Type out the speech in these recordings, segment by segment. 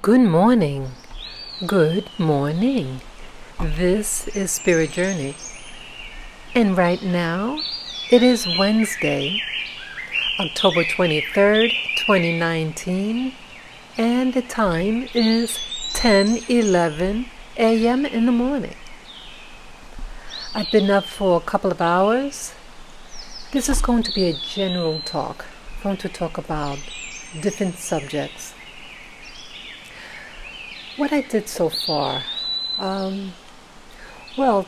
Good morning. Good morning. This is Spirit Journey. And right now, it is Wednesday, October 23rd, 2019, and the time is 10:11 a.m. in the morning. I've been up for a couple of hours. This is going to be a general talk. I'm going to talk about different subjects. What I did so far.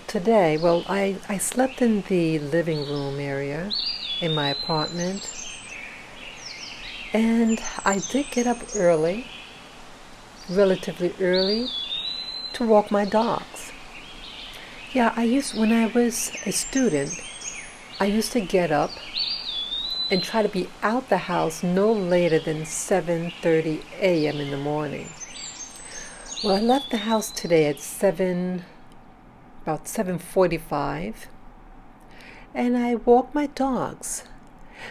Today, I slept in the living room area in my apartment, and I did get up early, relatively early, to walk my dogs. When I was a student, I used to get up and try to be out the house no later than 7:30 a.m. in the morning. Well, I left the house today at about 7:45, and I walked my dogs.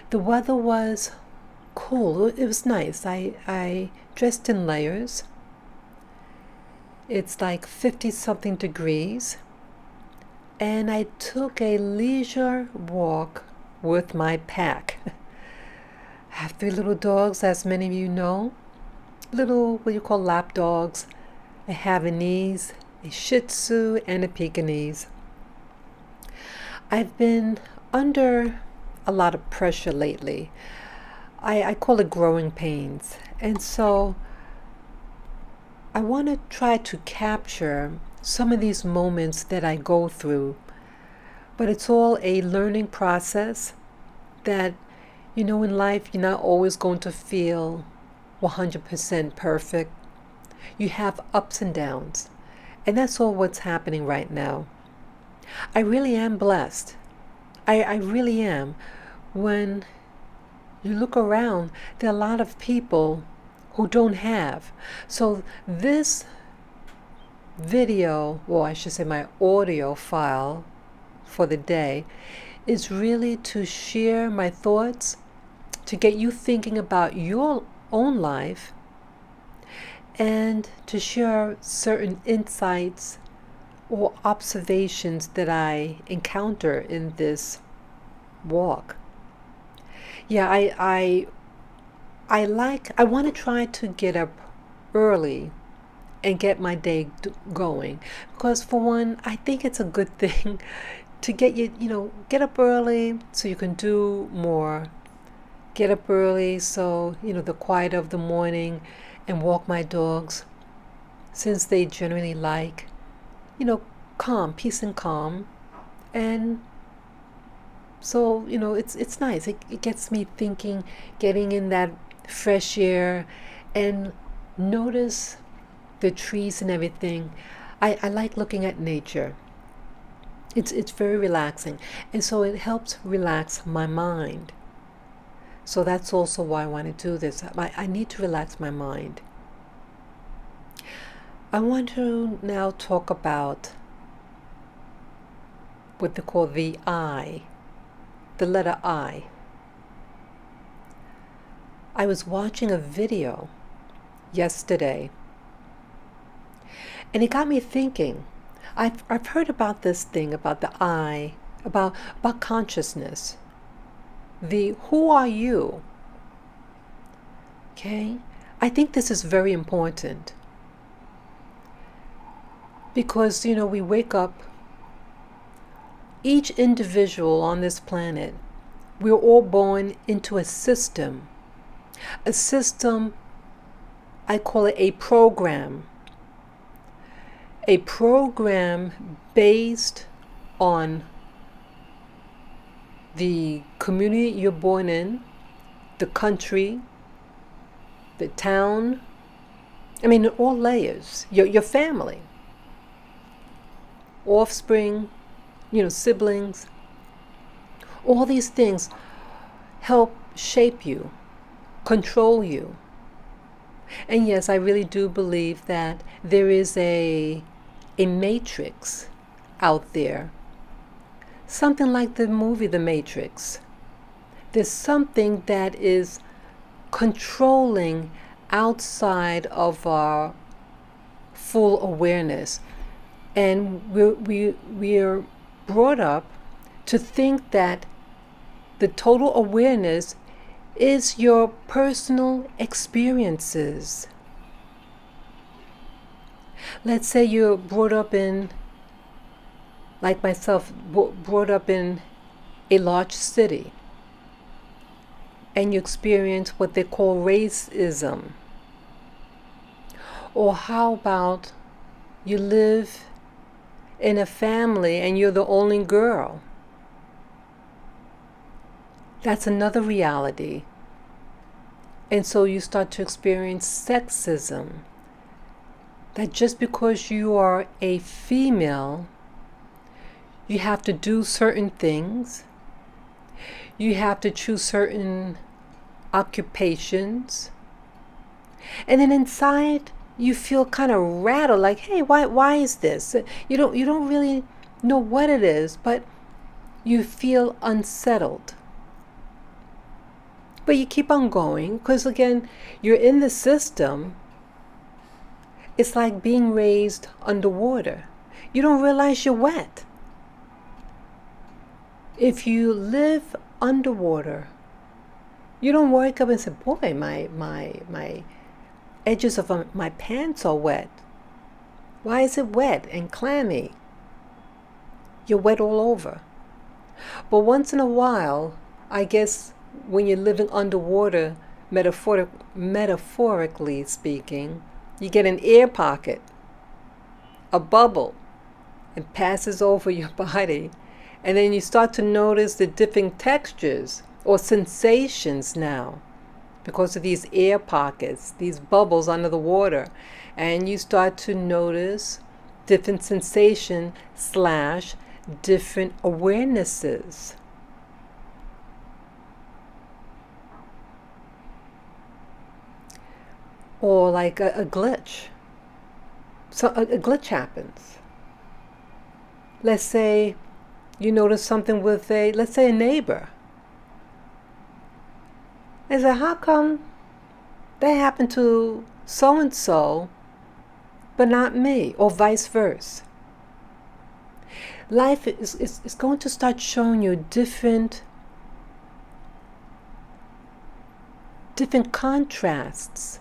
The weather was cool. It was nice. I dressed in layers. It's like 50-something degrees, and I took a leisure walk with my pack. I have 3 little dogs, as many of you know. Little, what you call lap dogs. A Havanese, a Shih Tzu, and a Pekingese. I've been under a lot of pressure lately. I call it growing pains. And so I want to try to capture some of these moments that I go through. But it's all a learning process that, in life, you're not always going to feel 100% perfect. You have ups and downs, and that's all what's happening right now. I really am blessed. I really am. When you look around, there are a lot of people who don't have. So this video, or I should say my audio file for the day, is really to share my thoughts, to get you thinking about your own life, and to share certain insights or observations that I encounter in this walk. I want to try to get up early and get my day going, because for one, I think it's a good thing to get up early so you can do more. Get up early so, the quiet of the morning, and walk my dogs, since they generally like, calm, peace and calm. And so, it's nice. It gets me thinking, getting in that fresh air, and notice the trees and everything. I like looking at nature. It's very relaxing. And so it helps relax my mind. So that's also why I want to do this. I need to relax my mind. I want to now talk about what they call the I, the letter I. I was watching a video yesterday, and it got me thinking. I've heard about this thing, about the I, about consciousness. The who are you? Okay? I think this is very important, because, we wake up, each individual on this planet, we're all born into a system. A system, I call it a program. A program based on the community you're born in, the country, the town, all layers, your family, offspring, siblings. All these things help shape you, control you. And yes, I really do believe that there is a matrix out there. Something like the movie The Matrix. There's something that is controlling outside of our full awareness. And we're brought up to think that the total awareness is your personal experiences. Let's say you're brought up in, like myself, brought up in a large city, and you experience what they call racism. Or how about you live in a family and you're the only girl? That's another reality. And so you start to experience sexism. That just because you are a female, you have to do certain things. You have to choose certain occupations. And then inside, you feel kind of rattled, like, hey, why is this? You don't really know what it is, but you feel unsettled. But you keep on going, because again, you're in the system. It's like being raised underwater. You don't realize you're wet. If you live underwater, you don't wake up and say, boy, my edges of my pants are wet. Why is it wet and clammy? You're wet all over. But once in a while, I guess when you're living underwater, metaphorically speaking, you get an air pocket, a bubble, and passes over your body. And then you start to notice the different textures or sensations now because of these air pockets, these bubbles under the water. And you start to notice different sensation / different awarenesses. Or like a glitch. So a glitch happens. Let's say you notice something with let's say a neighbor. And say, how come that happened to so-and-so, but not me, or vice versa? Life is going to start showing you different contrasts.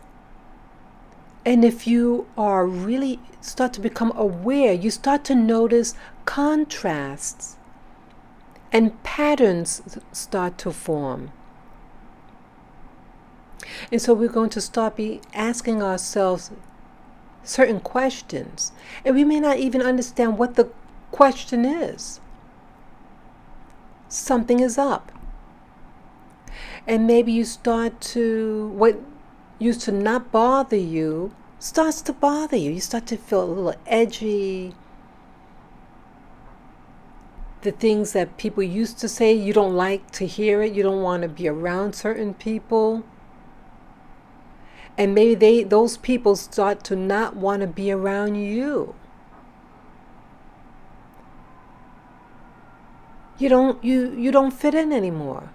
And if you are really start to become aware, you start to notice contrasts and patterns start to form. And so we're going to start asking ourselves certain questions. And we may not even understand what the question is. Something is up. And maybe you start to, what used to not bother you starts to bother you. You start to feel a little edgy. The things that people used to say, you don't like to hear it. You don't want to be around certain people. And maybe those people start to not want to be around you. You don't fit in anymore.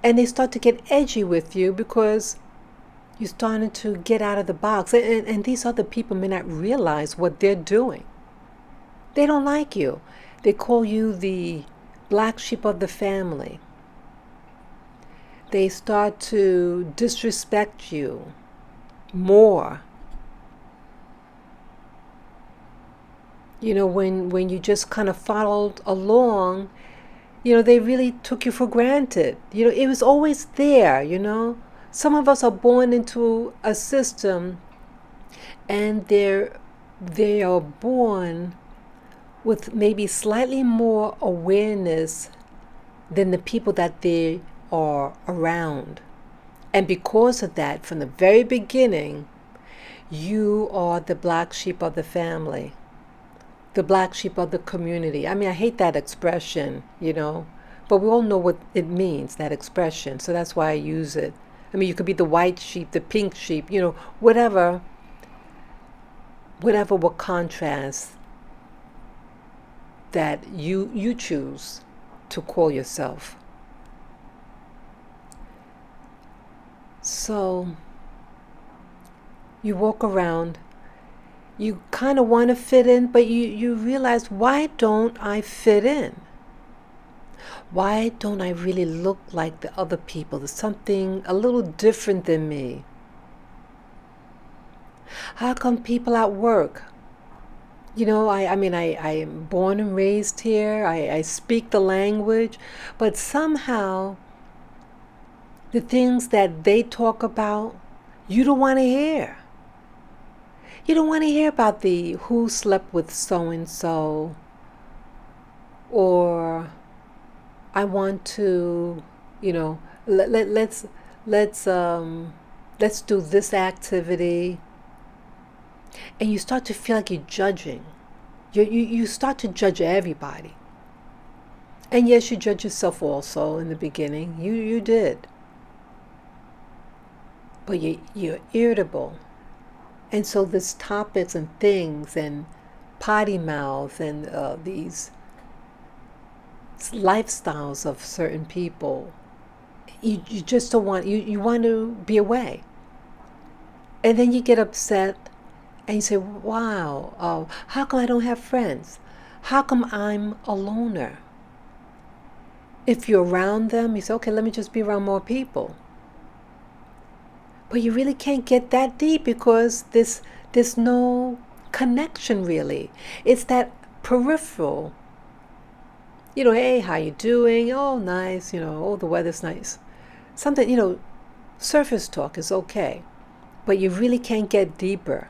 And they start to get edgy with you because you're starting to get out of the box. And these other people may not realize what they're doing. They don't like you. They call you the black sheep of the family. They start to disrespect you more. You know, when you just kind of followed along, you know, they really took you for granted. You know, it was always there, you know. Some of us are born into a system and they are born with maybe slightly more awareness than the people that they are around. And because of that, from the very beginning, you are the black sheep of the family, the black sheep of the community. I mean, I hate that expression, you know, but we all know what it means, that expression. So that's why I use it. I mean, you could be the white sheep, the pink sheep, you know, whatever will contrast that you choose to call yourself. So You walk around, you kind of want to fit in, but you realize, why don't I fit in? Why don't I really look like the other people? There's something a little different than me. How come people at work, I mean, I am born and raised here, I speak the language, but somehow the things that they talk about, you don't want to hear. You don't want to hear about the who slept with so and so, or I want to, you know, let's let's do this activity, and you start to feel like you're judging. You start to judge everybody, and yes, you judge yourself also in the beginning. You did, but you're irritable, and so these topics and things and potty mouth and these lifestyles of certain people, you just don't want, you want to be away. And then you get upset and you say, wow, how come I don't have friends? How come I'm a loner? If you're around them, you say, okay, let me just be around more people. But you really can't get that deep because there's no connection really. It's that peripheral. Hey, how you doing? Oh, nice. Oh, the weather's nice. Something, surface talk is okay. But you really can't get deeper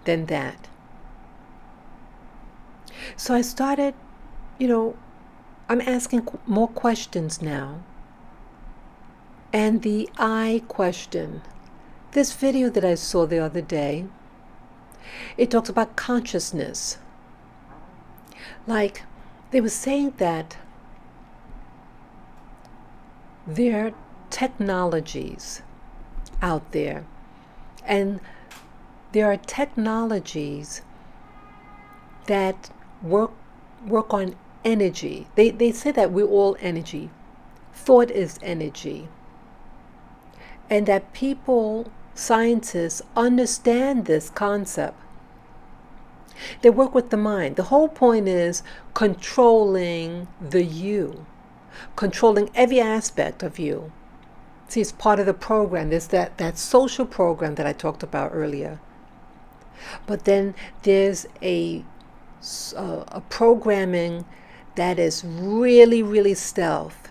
than that. So I started, I'm asking more questions now. And the I question. This video that I saw the other day, it talks about consciousness. Like, they were saying that there are technologies out there, and there are technologies that work on energy. They say that we're all energy. Thought is energy. And that people, scientists, understand this concept. They work with the mind. The whole point is controlling the you, controlling every aspect of you. See, it's part of the program. There's that social program that I talked about earlier. But then there's a programming that is really, really stealth.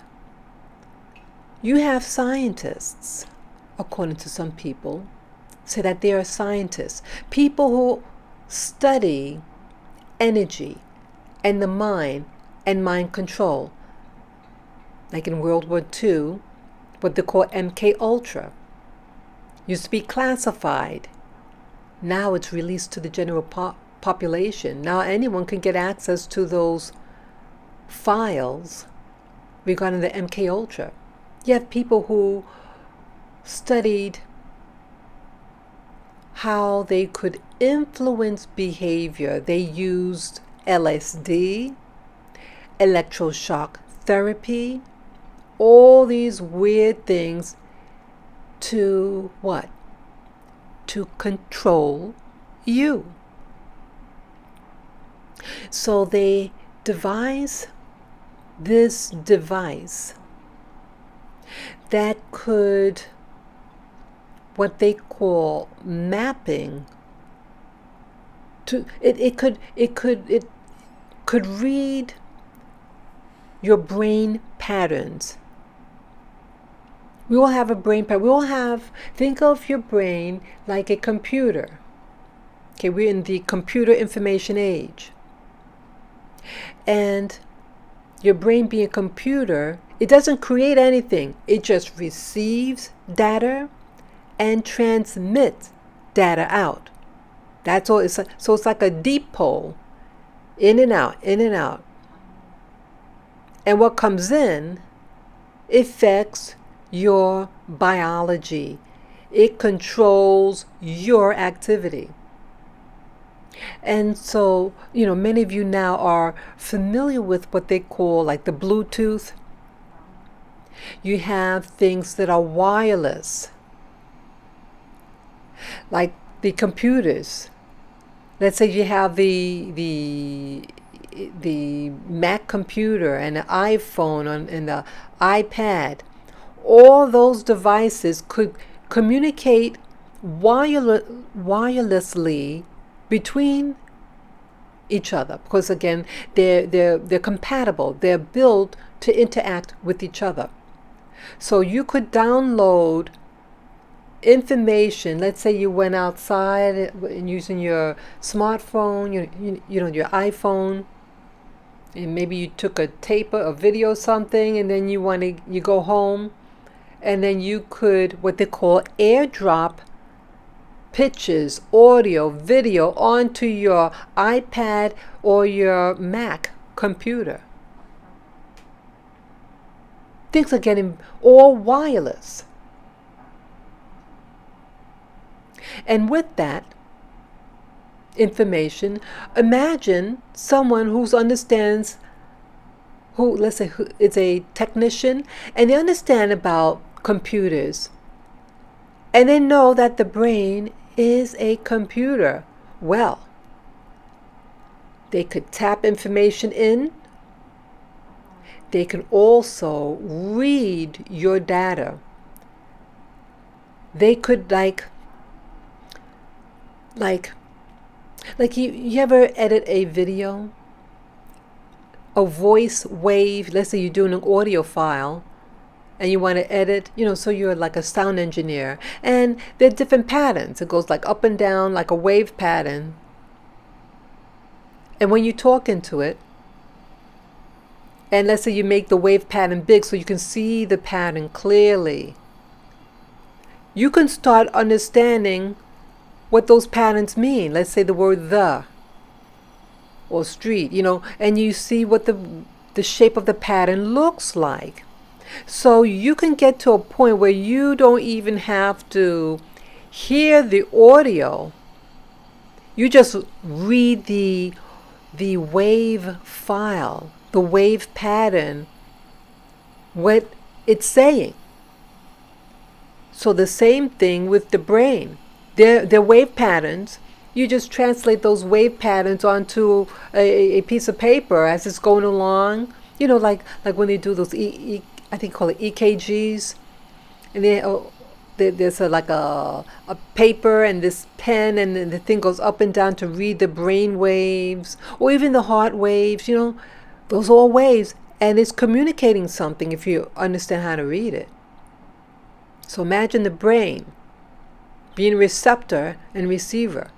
You have scientists, according to some people, say that they are scientists. People who study energy and the mind and mind control. Like in World War II, what they call MK Ultra. Used to be classified. Now it's released to the general population. Now anyone can get access to those files regarding the MK Ultra. You have people who studied how they could influence behavior. They used LSD, electroshock therapy, all these weird things to what? To control you. So they devise this device that could, what they call mapping, to it could read your brain patterns. We all have a brain pattern. Think of your brain like a computer. Okay, we're in the computer information age. And your brain being a computer, it doesn't create anything. It just receives data and transmits data out. That's all. So it's like a deep pole, in and out, in and out. And what comes in affects your biology. It controls your activity. And so, many of you now are familiar with what they call like the Bluetooth. You have things that are wireless. Like the computers. Let's say you have the Mac computer and the iPhone and the iPad. All those devices could communicate wirelessly between each other, because again they're compatible. They're built to interact with each other. So you could download information. Let's say you went outside and using your smartphone, your iPhone, and maybe you took a tape, a video, something, and then you go home, and then you could what they call airdrop pictures, audio, video onto your iPad or your Mac computer. Things are getting all wireless. And with that information, imagine someone who understands, let's say, who is a technician, and they understand about computers, and they know that the brain is a computer. Well, they could tap information in. They can also read your data. They could like you ever edit a video, a voice wave. Let's say you're doing an audio file and you want to edit, so you're like a sound engineer, and there are different patterns. It goes like up and down, like a wave pattern. And when you talk into it, and let's say you make the wave pattern big so you can see the pattern clearly, you can start understanding what those patterns mean. Let's say the word the or street, and you see what the shape of the pattern looks like. So you can get to a point where you don't even have to hear the audio. You just read the wave file, the wave pattern, what it's saying. So the same thing with the brain. They're wave patterns. You just translate those wave patterns onto a piece of paper as it's going along. Like when they do those I think call it EKGs, and there's a paper and this pen, and then the thing goes up and down to read the brain waves or even the heart waves. Those are all waves, and it's communicating something if you understand how to read it. So imagine the brain being receptor and receiver.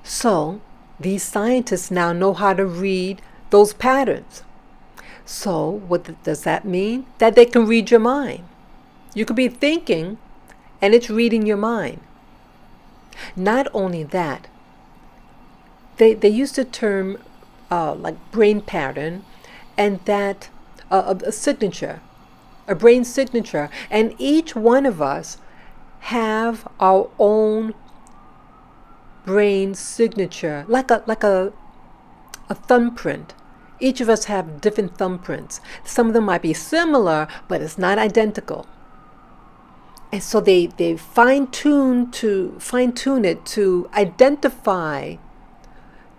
So these scientists now know how to read those patterns. So what does that mean? That they can read your mind. You could be thinking and it's reading your mind. Not only that, they use the term like brain pattern, and that a signature, a brain signature, and each one of us have our own brain signature, like a thumbprint. Each of us have different thumbprints. Some of them might be similar, but it's not identical. And so they fine-tune it to identify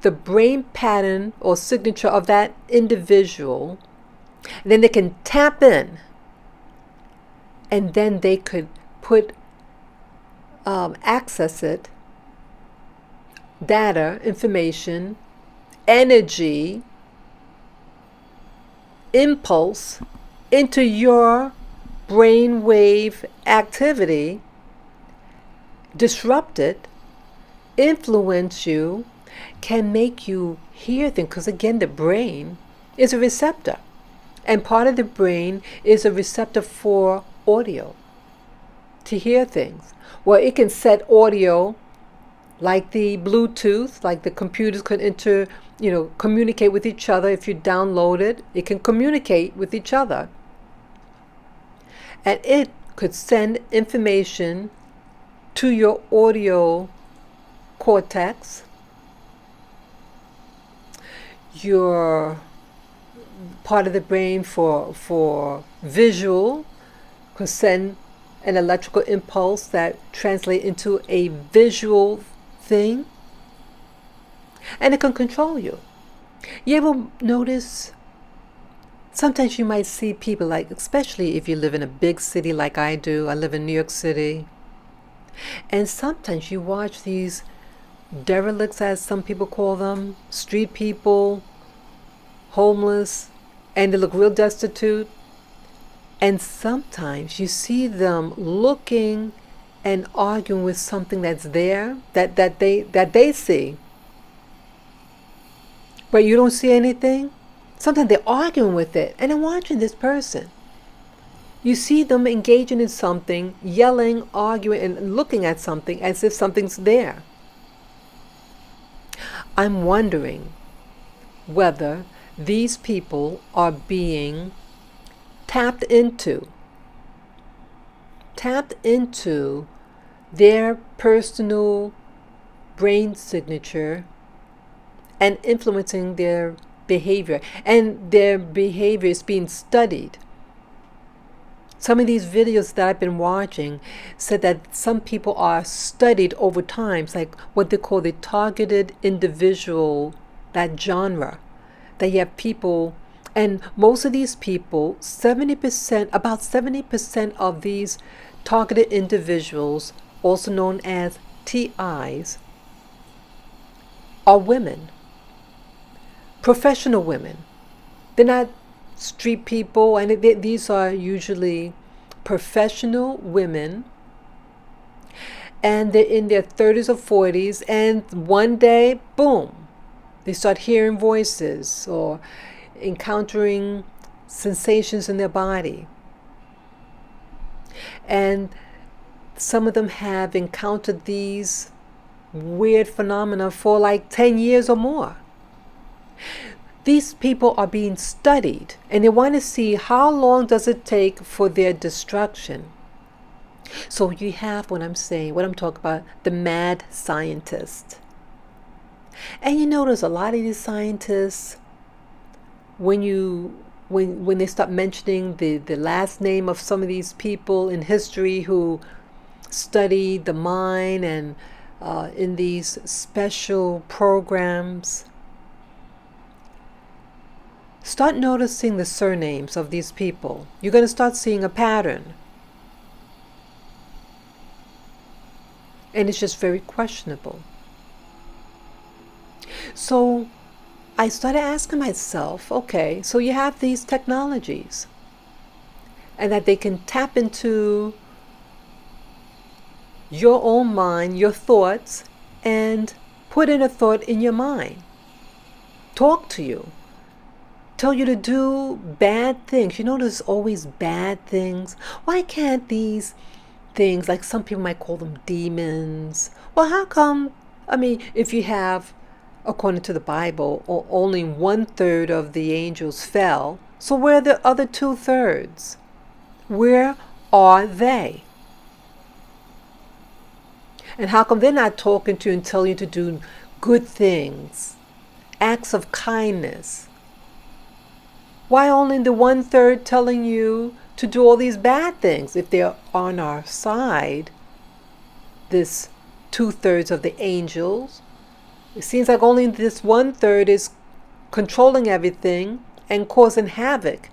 the brain pattern or signature of that individual. And then they can tap in, and then they could access it, data, information, energy, impulse into your brainwave activity, disrupt it, influence you, can make you hear things. Because again, the brain is a receptor, and part of the brain is a receptor for audio, to hear things. Well, it can set audio like the Bluetooth, like the computers could communicate with each other. If you download it, it can communicate with each other. And it could send information to your audio cortex, your part of the brain for visual, could send an electrical impulse that translates into a visual thing, and it can control you. You ever notice sometimes you might see people, like, especially if you live in a big city like I do. I live in New York City. And sometimes you watch these derelicts, as some people call them, street people, homeless, and they look real destitute. And sometimes you see them looking and arguing with something that's there, that they see, but you don't see anything. Sometimes they're arguing with it, and I'm watching this person. You see them engaging in something, yelling, arguing, and looking at something as if something's there. I'm wondering whether these people are being tapped into their personal brain signature and influencing their behavior. And their behavior is being studied. Some of these videos that I've been watching said that some people are studied over time. It's like what they call the targeted individual, that genre. That you have people, and most of these people, about 70% of these targeted individuals, also known as TIs, are women. Professional women. They're not street people, and these are usually professional women, and they're in their 30s or 40s, and one day, boom, they start hearing voices or encountering sensations in their body. And some of them have encountered these weird phenomena for like 10 years or more. These people are being studied, and they want to see how long does it take for their destruction. So you have what I'm talking about, the mad scientist. And you notice a lot of these scientists, when they start mentioning the last name of some of these people in history who studied the mind and in these special programs, start noticing the surnames of these people. You're going to start seeing a pattern. And it's just very questionable. So I started asking myself, okay, so you have these technologies, and that they can tap into your own mind, your thoughts, and put in a thought in your mind. Talk to you. Tell you to do bad things. You know, there's always bad things. Why can't these things, like some people might call them demons, well, how come, if you have, according to the Bible, only 1/3 of the angels fell, so where are the other 2/3? Where are they? And how come they're not talking to you and telling you to do good things, acts of kindness? Why only the 1/3 telling you to do all these bad things? If they're on our side, this 2/3 of the angels, it seems like only this 1/3 is controlling everything and causing havoc.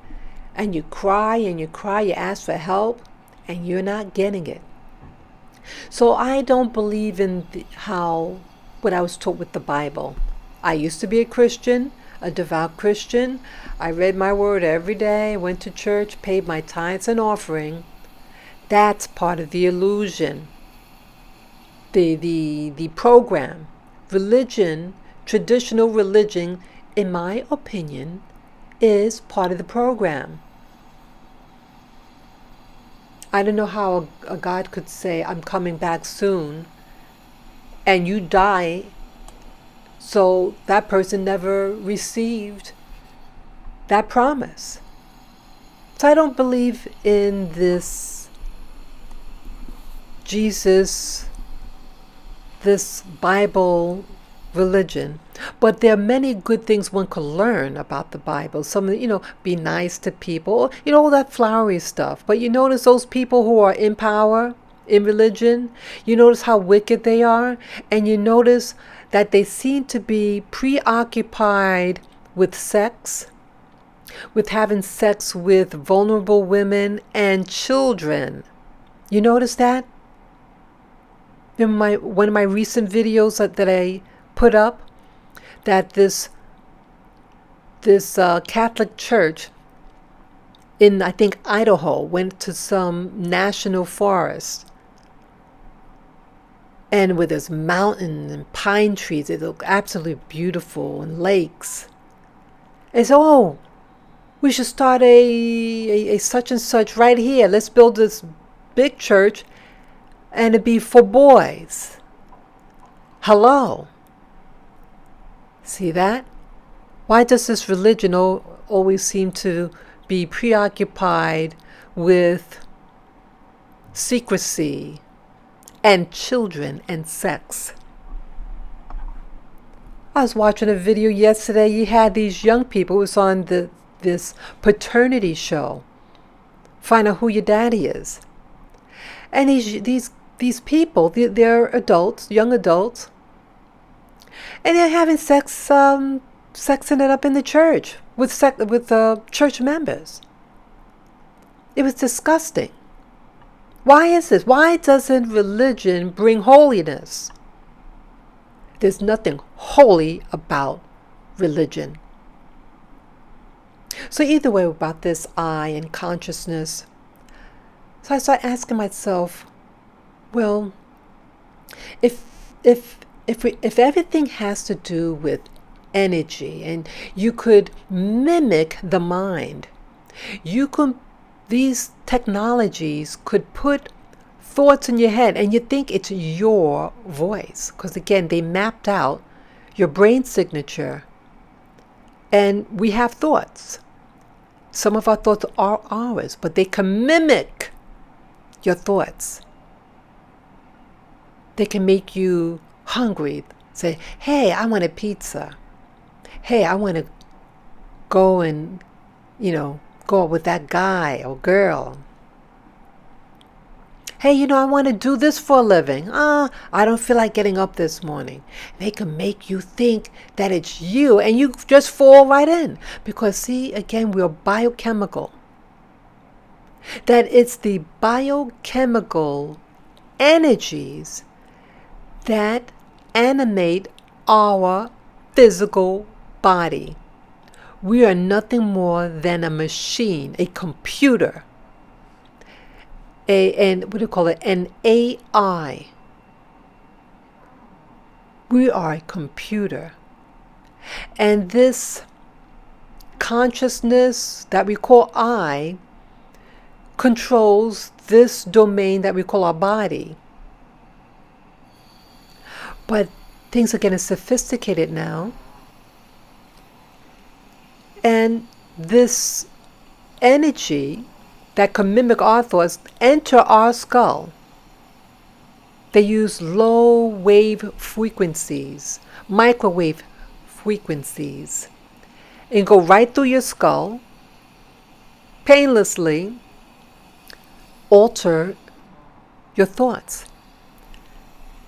And you cry and you cry, you ask for help, and you're not getting it. So I don't believe in what I was taught with the Bible. I used to be a Christian, a devout Christian. I read my word every day, went to church, paid my tithes and offering. That's part of the illusion. The program. Religion, traditional religion, in my opinion, is part of the program. I don't know how a God could say, I'm coming back soon, and you die, so that person never received that promise. So I don't believe in this Jesus, this Bible religion. But there are many good things one could learn about the Bible. Some, be nice to people, all that flowery stuff. But you notice those people who are in power in religion, you notice how wicked they are, and you notice that they seem to be preoccupied with sex, with having sex with vulnerable women and children. You notice that? In one of my recent videos that I put up, that this Catholic church in, I think, Idaho went to some national forest, and with this mountain and pine trees, it looked absolutely beautiful, and lakes. And so, we should start a such and such right here. Let's build this big church, and it'd be for boys. Hello. See that? Why does this religion always seem to be preoccupied with secrecy and children and sex? I was watching a video yesterday. You had these young people. It was on this paternity show. Find out who your daddy is. And these people, they're adults, young adults, and they're having sexing it up in the church with church members. It was disgusting. Why is this? Why doesn't religion bring holiness? There's nothing holy about religion. So either way, about this I and consciousness, so I started asking myself, well, if everything has to do with energy, and you could mimic the mind, these technologies could put thoughts in your head, and you think it's your voice, because again, they mapped out your brain signature, and we have thoughts. Some of our thoughts are ours, but they can mimic your thoughts. They can make you hungry. Say, hey, I want a pizza. Hey, I want to go and, go out with that guy or girl. Hey, I want to do this for a living. I don't feel like getting up this morning. They can make you think that it's you, and you just fall right in. Because, see, again, we're biochemical. That it's the biochemical energies that animate our physical body. We are nothing more than a machine, a computer, an AI. We are a computer. And this consciousness that we call I controls this domain that we call our body. But things are getting sophisticated now. And this energy that can mimic our thoughts enter our skull. They use low wave frequencies, microwave frequencies, and go right through your skull, painlessly alter your thoughts.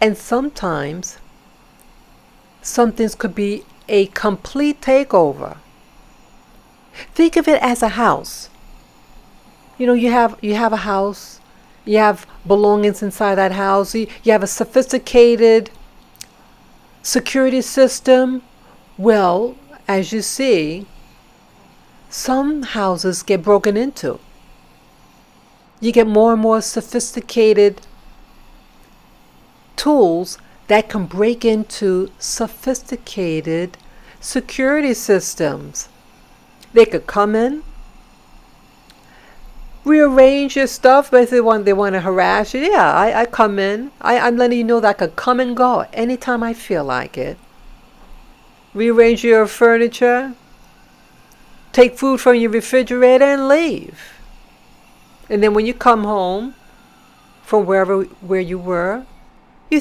And sometimes some things could be a complete takeover. Think of it as a house. You have a house, you have belongings inside that house, you have a sophisticated security system. Well, as you see, some houses get broken into. You get more and more sophisticated tools that can break into sophisticated security systems. They could come in, rearrange your stuff, but if they want to harass you, yeah, I come in. I'm letting you know that I could come and go anytime I feel like it. Rearrange your furniture, take food from your refrigerator and leave. And then when you come home from where you were, you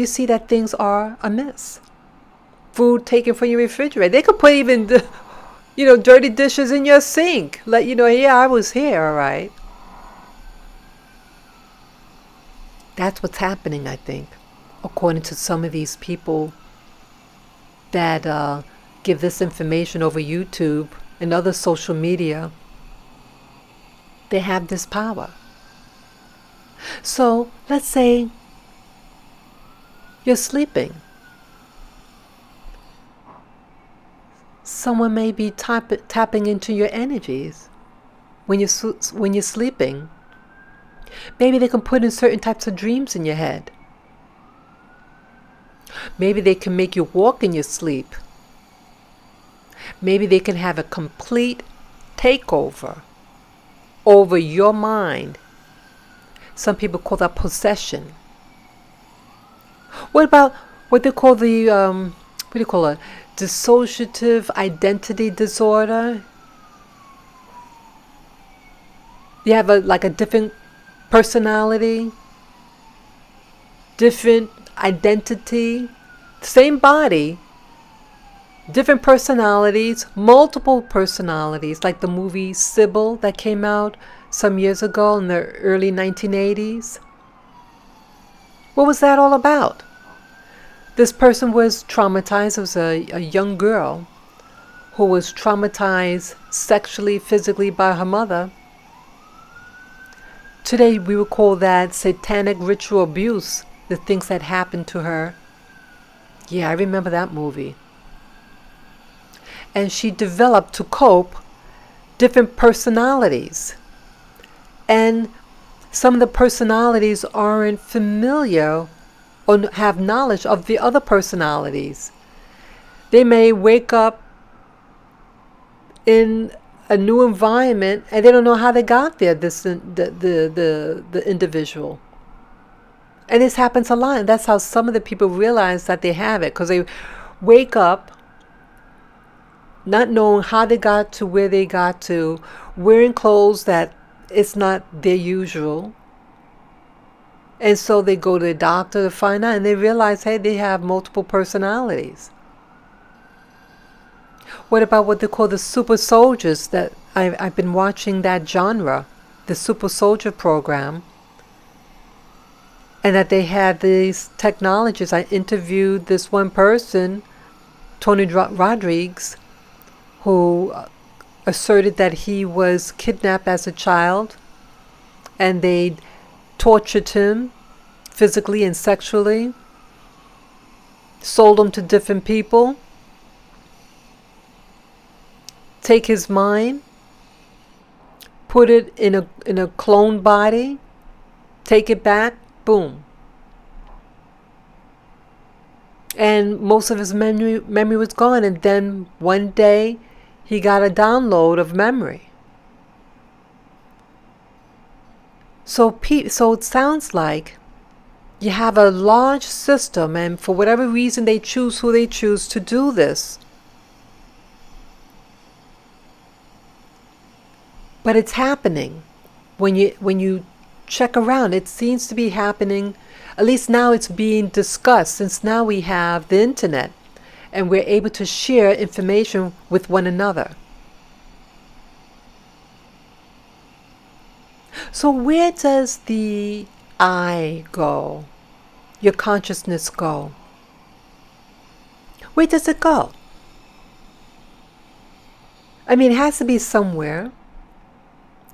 see that things are amiss. food taken from your refrigerator. They could put even, dirty dishes in your sink. Let you know, yeah, I was here, all right. That's what's happening, I think, according to some of these people that give this information over YouTube and other social media. They have this power. So let's say you're sleeping. Someone may be tapping into your energies when you're sleeping. Maybe they can put in certain types of dreams in your head. Maybe they can make you walk in your sleep. Maybe they can have a complete takeover over your mind. Some people call that possession. What about what they call the, what do you call it? Dissociative identity disorder? You have a different personality, different identity, same body, different personalities, multiple personalities, like the movie Sybil that came out some years ago in the early 1980s. What was that all about? This person was traumatized. It was a young girl who was traumatized sexually, physically by her mother. Today we would call that satanic ritual abuse, the things that happened to her. Yeah, I remember that movie. And she developed, to cope, different personalities. And some of the personalities aren't familiar or have knowledge of the other personalities. They may wake up in a new environment and they don't know how they got there, the individual. And this happens a lot. And that's how some of the people realize that they have it, because they wake up not knowing how they got to where they got to, wearing clothes that it's not their usual. And so they go to the doctor to find out, and they realize, hey, they have multiple personalities. What about what they call the super soldiers? That I've been watching that genre, the super soldier program, and that they had these technologies. I interviewed this one person, Tony Rodriguez, who asserted that he was kidnapped as a child, and they tortured him physically and sexually, sold him to different people, take his mind, put it in a clone body, take it back, boom. And most of his memory was gone, and then one day he got a download of memory. So it sounds like you have a large system, and for whatever reason they choose who they choose to do this. But it's happening. When you check around, it seems to be happening. At least now it's being discussed, since now we have the internet and we're able to share information with one another. So where does the I go? Your consciousness go? Where does it go? I mean, it has to be somewhere.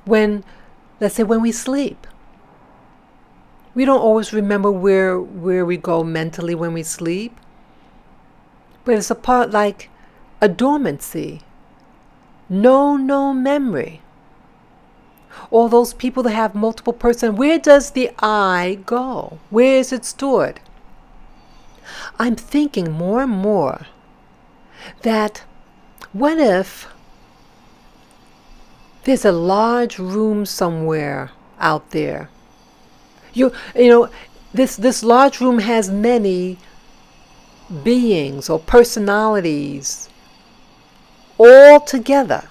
Let's say when we sleep. We don't always remember where we go mentally when we sleep. But it's a part like a dormancy. No memory. All those people that have multiple persons, where does the I go? Where is it stored? I'm thinking more and more that what if there's a large room somewhere out there? You know, this large room has many beings or personalities all together.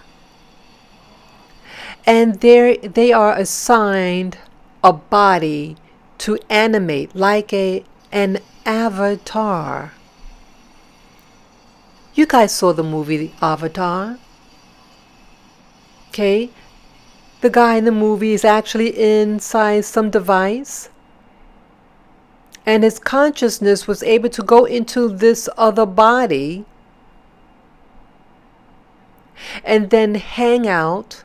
And they are assigned a body to animate like an avatar. You guys saw the movie Avatar, okay? The guy in the movie is actually inside some device, and his consciousness was able to go into this other body and then hang out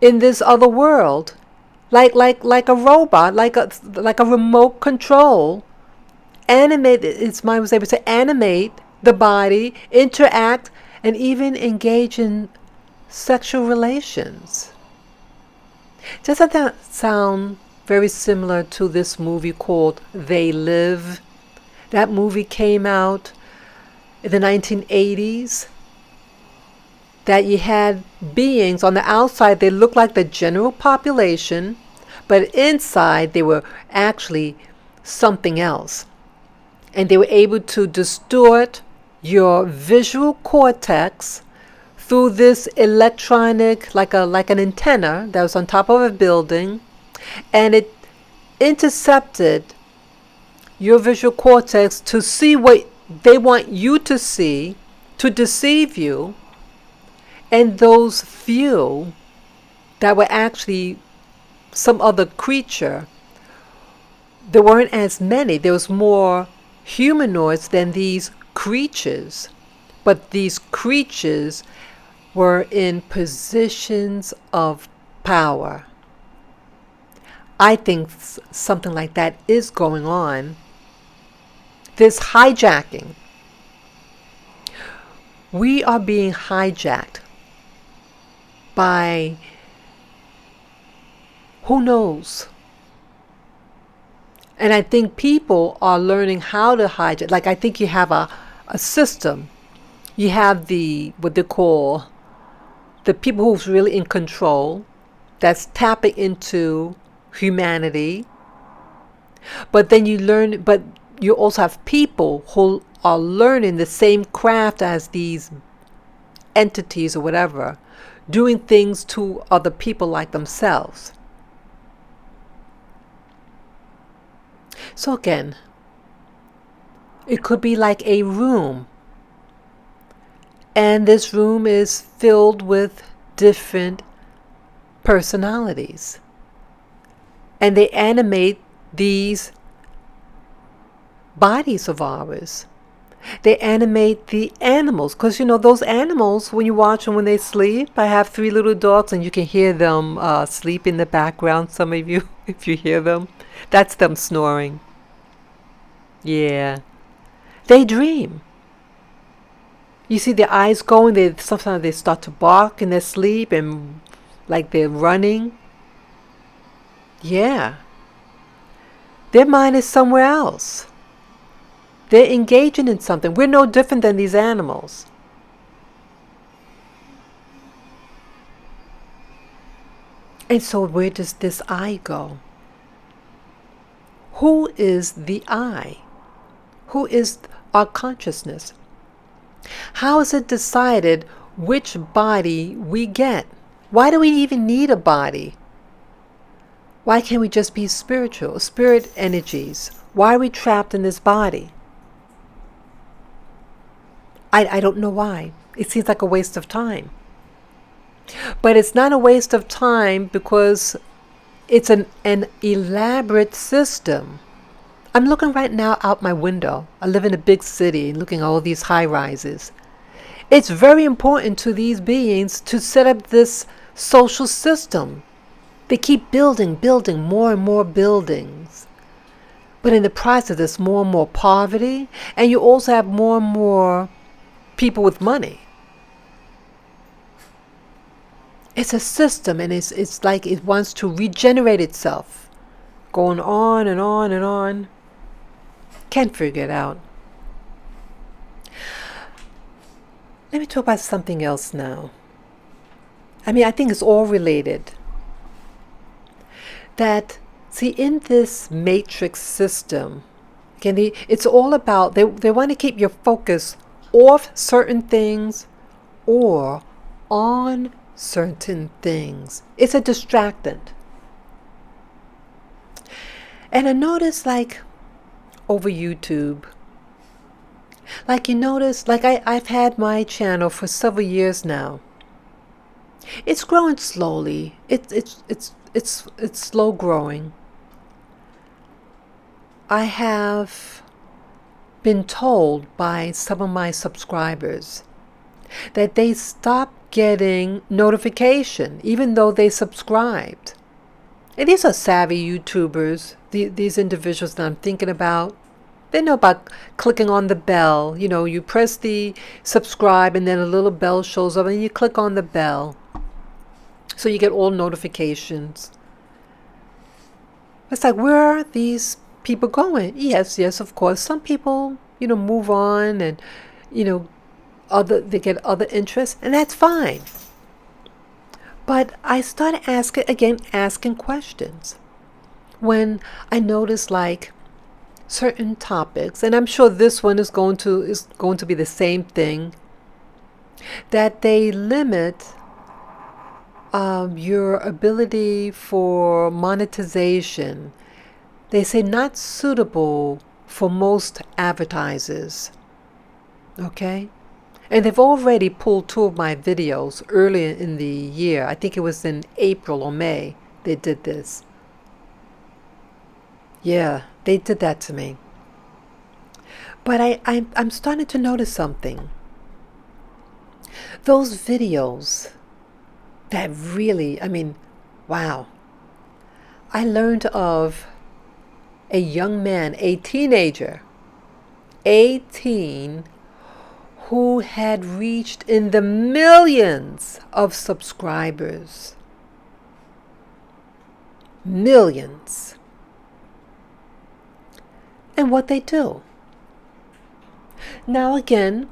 in this other world, like a robot, like a remote control. Animate, its mind was able to animate the body, interact, and even engage in sexual relations. Doesn't that sound very similar to this movie called They Live? That movie came out in the 1980s. That you had beings on the outside, they looked like the general population, but inside they were actually something else. And they were able to distort your visual cortex through this electronic, like an antenna that was on top of a building, and it intercepted your visual cortex to see what they want you to see, to deceive you. And those few that were actually some other creature, there weren't as many. There was more humanoids than these creatures. But these creatures were in positions of power. I think something like that is going on. This hijacking. We are being hijacked by who knows. And I think people are learning how to hijack. Like, I think you have a system. You have what they call the people who's really in control, that's tapping into humanity. But then but you also have people who are learning the same craft as these entities or whatever, doing things to other people like themselves. So again, it could be like a room, and this room is filled with different personalities, and they animate these bodies of ours. They animate the animals, because those animals, when you watch them when they sleep. I have 3 little dogs, and you can hear them sleep in the background. Some of you, if you hear them, that's them snoring. Yeah, they dream. You see their eyes going. Sometimes they start to bark in their sleep, and like they're running. Yeah, their mind is somewhere else. They're engaging in something. We're no different than these animals. And so where does this I go? Who is the I? Who is our consciousness? How is it decided which body we get? Why do we even need a body? Why can't we just be spiritual, spirit energies? Why are we trapped in this body? I don't know why. It seems like a waste of time. But it's not a waste of time because it's an elaborate system. I'm looking right now out my window. I live in a big city and looking at all these high rises. It's very important to these beings to set up this social system. They keep building more and more buildings. But in the process, there's more and more poverty, and you also have more and more people with money. It's a system, and it's like it wants to regenerate itself, going on and on and on. Can't figure it out. Let me talk about something else now. I think it's all related. That, see, in this matrix system, it's all about, they want to keep your focus off certain things or on certain things. It's a distractant. And I noticed, like, over YouTube, Like you notice, like I've had my channel for several years now. It's growing slowly. It's slow growing. I have been told by some of my subscribers that they stopped getting notification even though they subscribed. And these are savvy YouTubers, these individuals that I'm thinking about. They know about clicking on the bell. You know, you press the subscribe and then a little bell shows up and you click on the bell. So you get all notifications. It's like, where are these people going? Yes, of course. Some people, move on and, you know, they get other interests, and that's fine. But I started asking questions when I noticed like certain topics, and I'm sure this one is going to be the same thing, that they limit your ability for monetization. They say not suitable for most advertisers. Okay? And they've already pulled two of my videos earlier in the year. I think it was in April or May they did this. Yeah, they did that to me. But I'm starting to notice something. Those videos that really, wow. I learned of a young man, a teenager, 18, who had reached in the millions of subscribers. Millions. And what they do. Now again,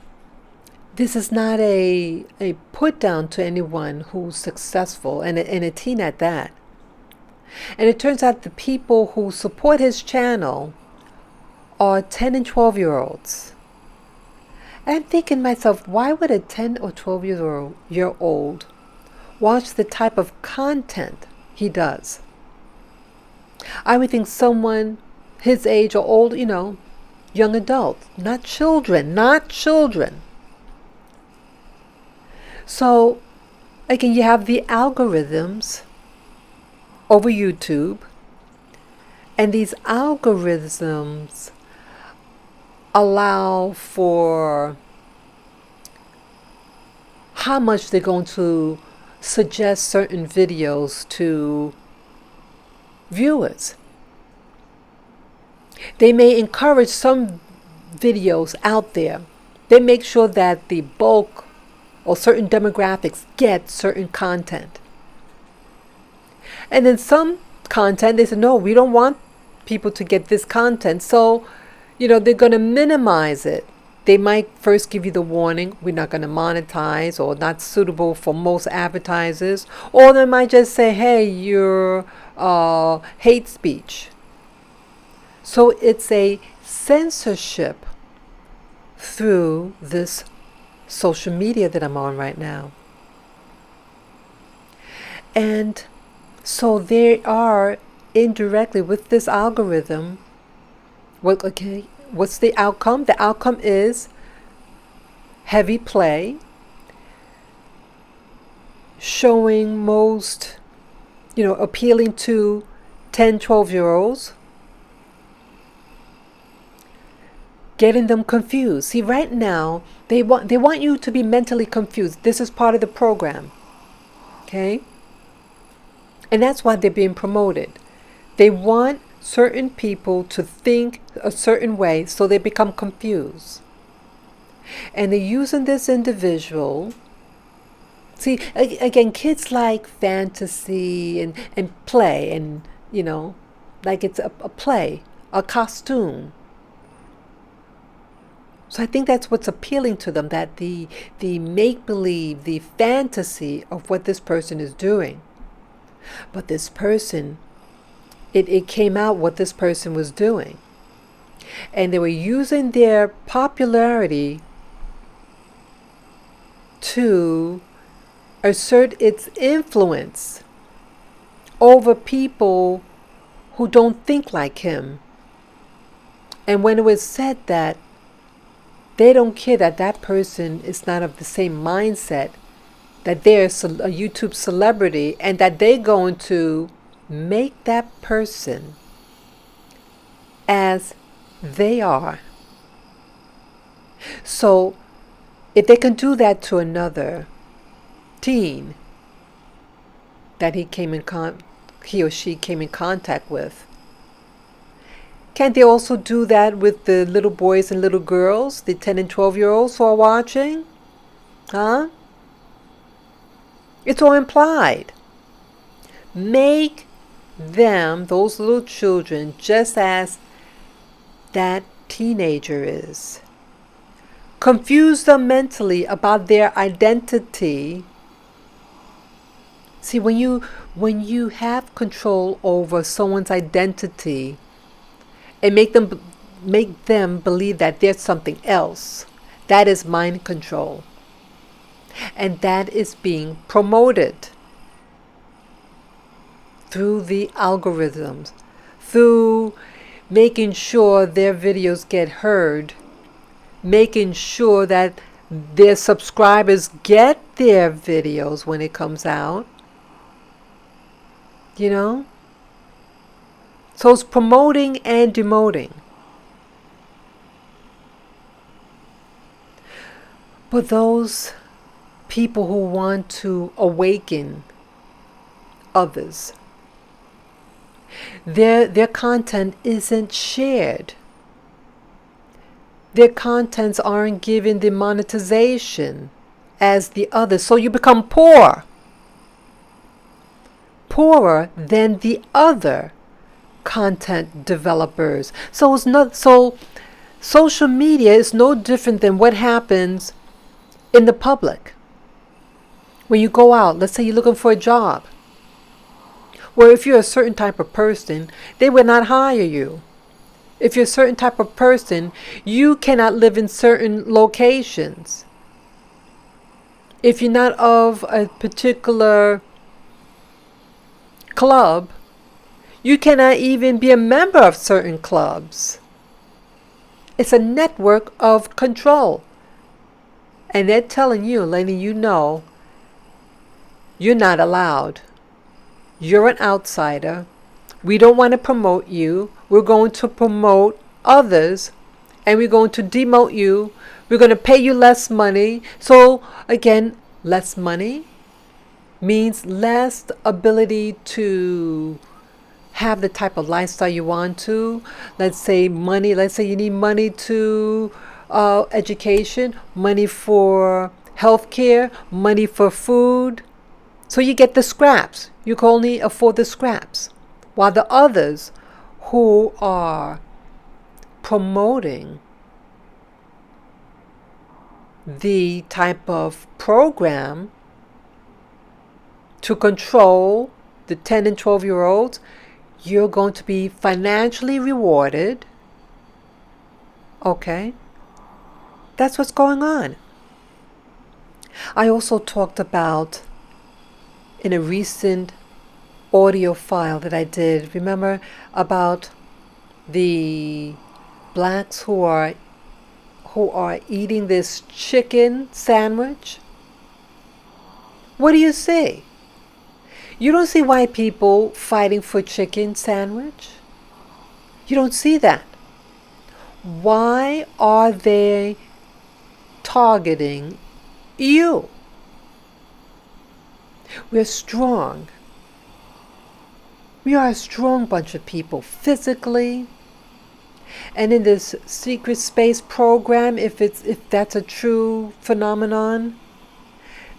this is not a put down to anyone who's successful, and a teen at that. And it turns out the people who support his channel are 10 and 12-year-olds. And I'm thinking to myself, why would a 10 or 12-year-old watch the type of content he does? I would think someone his age or old, young adult, not children. So, again, you have the algorithms over YouTube, and these algorithms allow for how much they're going to suggest certain videos to viewers. They may encourage some videos out there. They make sure that the bulk or certain demographics get certain content. And then some content, they say, no, we don't want people to get this content. So, they're going to minimize it. They might first give you the warning, we're not going to monetize, or not suitable for most advertisers. Or they might just say, hey, you're hate speech. So it's a censorship through this social media that I'm on right now. And so they are indirectly with this algorithm. What's the outcome? The outcome is heavy play, showing most, appealing to 10, 12-year-olds, getting them confused. See, right now, they want you to be mentally confused. This is part of the program. Okay? And that's why they're being promoted. They want certain people to think a certain way so they become confused. And they're using this individual. See, again, kids like fantasy and play and, like it's a play, a costume. So I think that's what's appealing to them, that the make-believe, the fantasy of what this person is doing. But this person, it came out what this person was doing. And they were using their popularity to assert its influence over people who don't think like him. And when it was said that They don't care that that person is not of the same mindset, that they're a YouTube celebrity, and that they're going to make that person as they are. So if they can do that to another teen that he or she came in contact with, can't they also do that with the little boys and little girls, the 10 and 12-year-olds who are watching? Huh? It's all implied. Make them, those little children, just as that teenager is. Confuse them mentally about their identity. See, when you have control over someone's identity and make them believe that there's something else, that is mind control. And that is being promoted through the algorithms, through making sure their videos get heard, making sure that their subscribers get their videos when it comes out. You know? So it's promoting and demoting. But those people who want to awaken others, their content isn't shared. Their contents aren't given the monetization as the others. So you become poorer than the other content developers. So social media is no different than what happens in the public. When you go out, let's say you're looking for a job. Well, if you're a certain type of person, they will not hire you. If you're a certain type of person, you cannot live in certain locations. If you're not of a particular club, you cannot even be a member of certain clubs. It's a network of control. And they're telling you, letting you know, you're not allowed. You're an outsider. We don't want to promote you. We're going to promote others, and we're going to demote you. We're going to pay you less money. So again, less money means less ability to have the type of lifestyle you want to. Let's say you need money to education, money for healthcare, money for food. So you get the scraps. You can only afford the scraps. While the others who are promoting the type of program to control the 10 and 12-year-olds, you're going to be financially rewarded. Okay? That's what's going on. I also talked about in a recent audio file that I did, remember, about the blacks who are eating this chicken sandwich? What do you see? You don't see white people fighting for chicken sandwich. You don't see that. Why are they targeting you? We're strong. We are a strong bunch of people physically. And in this secret space program, if that's a true phenomenon,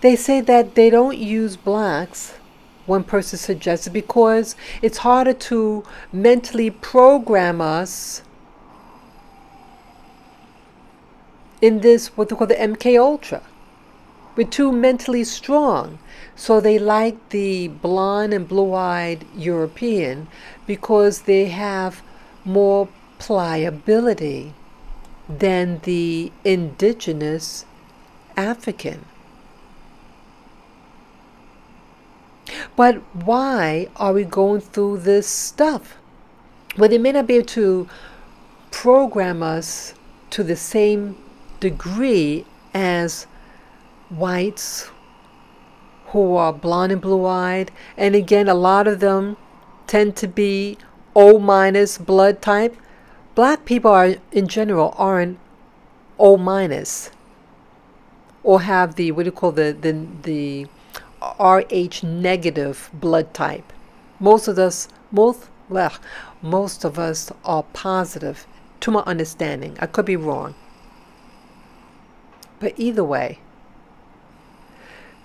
they say that they don't use blacks, one person suggested, because it's harder to mentally program us in this, what they call the MK Ultra. We're too mentally strong. So they like the blonde and blue-eyed European because they have more pliability than the indigenous African. But why are we going through this stuff? Well, they may not be able to program us to the same degree as whites who are blonde and blue-eyed. And again, a lot of them tend to be O minus blood type. Black people are, in general, aren't O minus or have the, what do you call, the RH negative blood type. Most of us, most of us are positive, to my understanding. I could be wrong. But either way,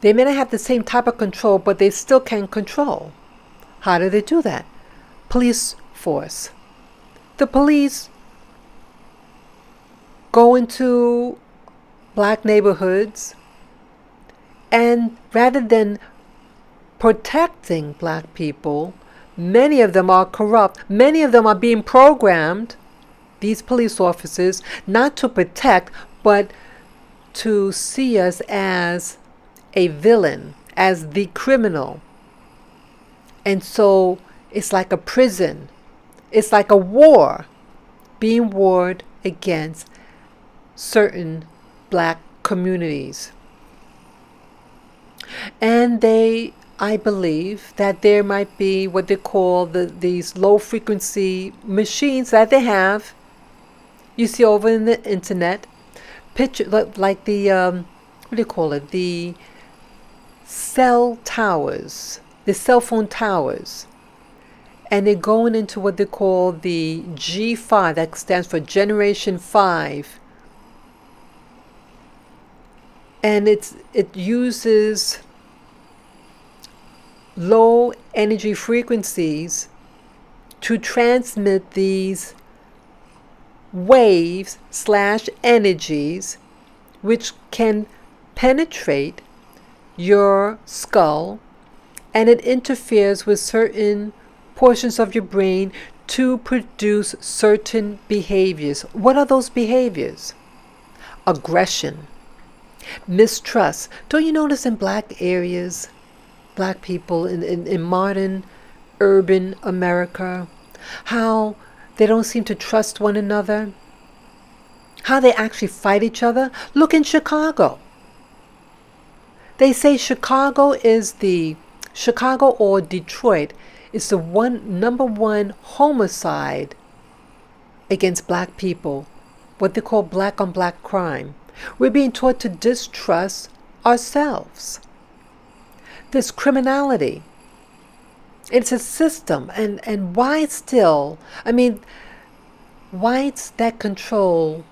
they may not have the same type of control, but they still can control. How do they do that? Police force. The police go into black neighborhoods, and rather than protecting black people, many of them are corrupt. Many of them are being programmed, these police officers, not to protect, but to see us as a villain, as the criminal. And so it's like a prison. It's like a war being warred against certain black communities. And I believe that there might be what they call these low frequency machines that they have. You see over in the internet, picture like the what do you call it? The cell towers, the cell phone towers. And they're going into what they call the G5, that stands for Generation 5. And it uses low energy frequencies to transmit these waves / energies, which can penetrate your skull, and it interferes with certain portions of your brain to produce certain behaviors. What are those behaviors? Aggression, mistrust. Don't you notice in black areas, black people in modern urban America, how they don't seem to trust one another? How they actually fight each other? Look in Chicago. They say Chicago or Detroit is the number one homicide against black people, what they call black on black crime. We're being taught to distrust ourselves. This criminality, it's a system. And why still? I mean, whites that control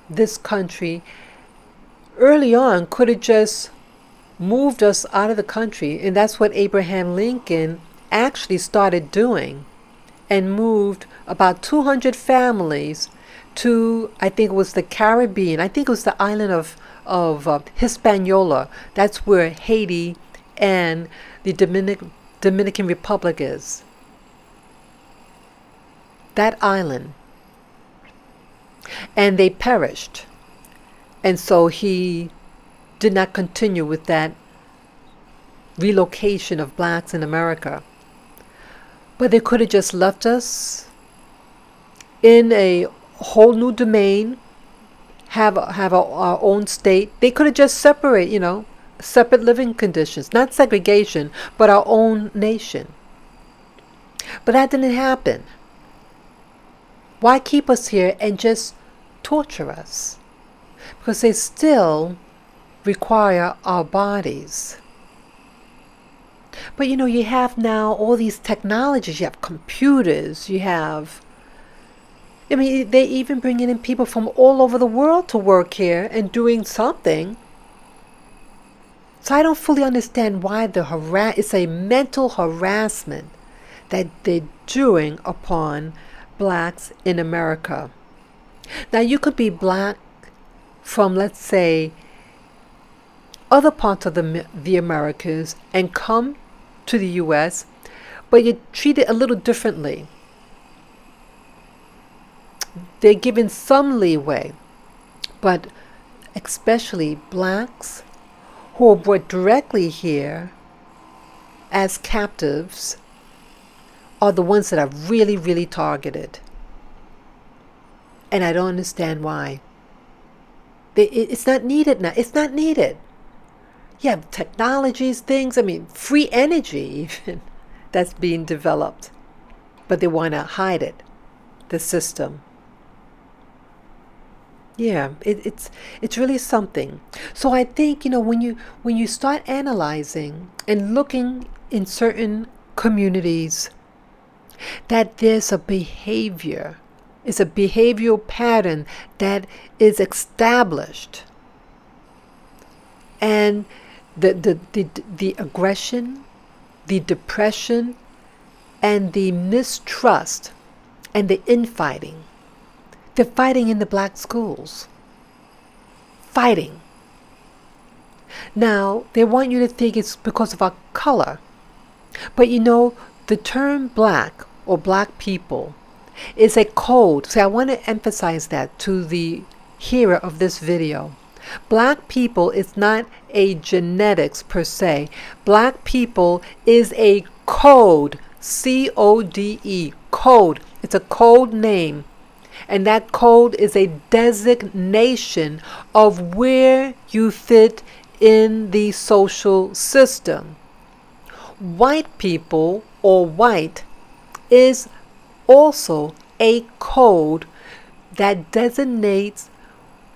this country early on could have just moved us out of the country. And that's what Abraham Lincoln actually started doing, and moved about 200 families to, I think it was the Caribbean. I think it was the island of Hispaniola. That's where Haiti and the Dominican Republic is. That island. And they perished. And so he did not continue with that relocation of blacks in America. But they could have just left us in a whole new domain, have our own state. They could have just separate living conditions, not segregation, but our own nation. But that didn't happen. Why keep us here and just torture us? Because they still require our bodies. But you have now all these technologies. You have computers. You have, they even bringing in people from all over the world to work here and doing something. So I don't fully understand why it's a mental harassment that they're doing upon blacks in America. Now you could be black from, let's say, other parts of the Americas and come to the U.S., but you're treated a little differently. They're given some leeway, but especially blacks who are brought directly here as captives are the ones that are really, really targeted. And I don't understand why. It's not needed now. It's not needed. You have technologies, things, I mean, free energy even that's being developed. But they want to hide it, the system. Yeah, it's really something. So I think, when you start analyzing and looking in certain communities that there's a behavior, it's a behavioral pattern that is established, and the aggression, the depression, and the mistrust, and the infighting. They're fighting in the black schools. Fighting. Now, they want you to think it's because of our color. But the term black or black people is a code. So I want to emphasize that to the hearer of this video. Black people is not a genetics per se. Black people is a code. C-O-D-E. Code. It's a code name. And that code is a designation of where you fit in the social system. White people or white is also a code that designates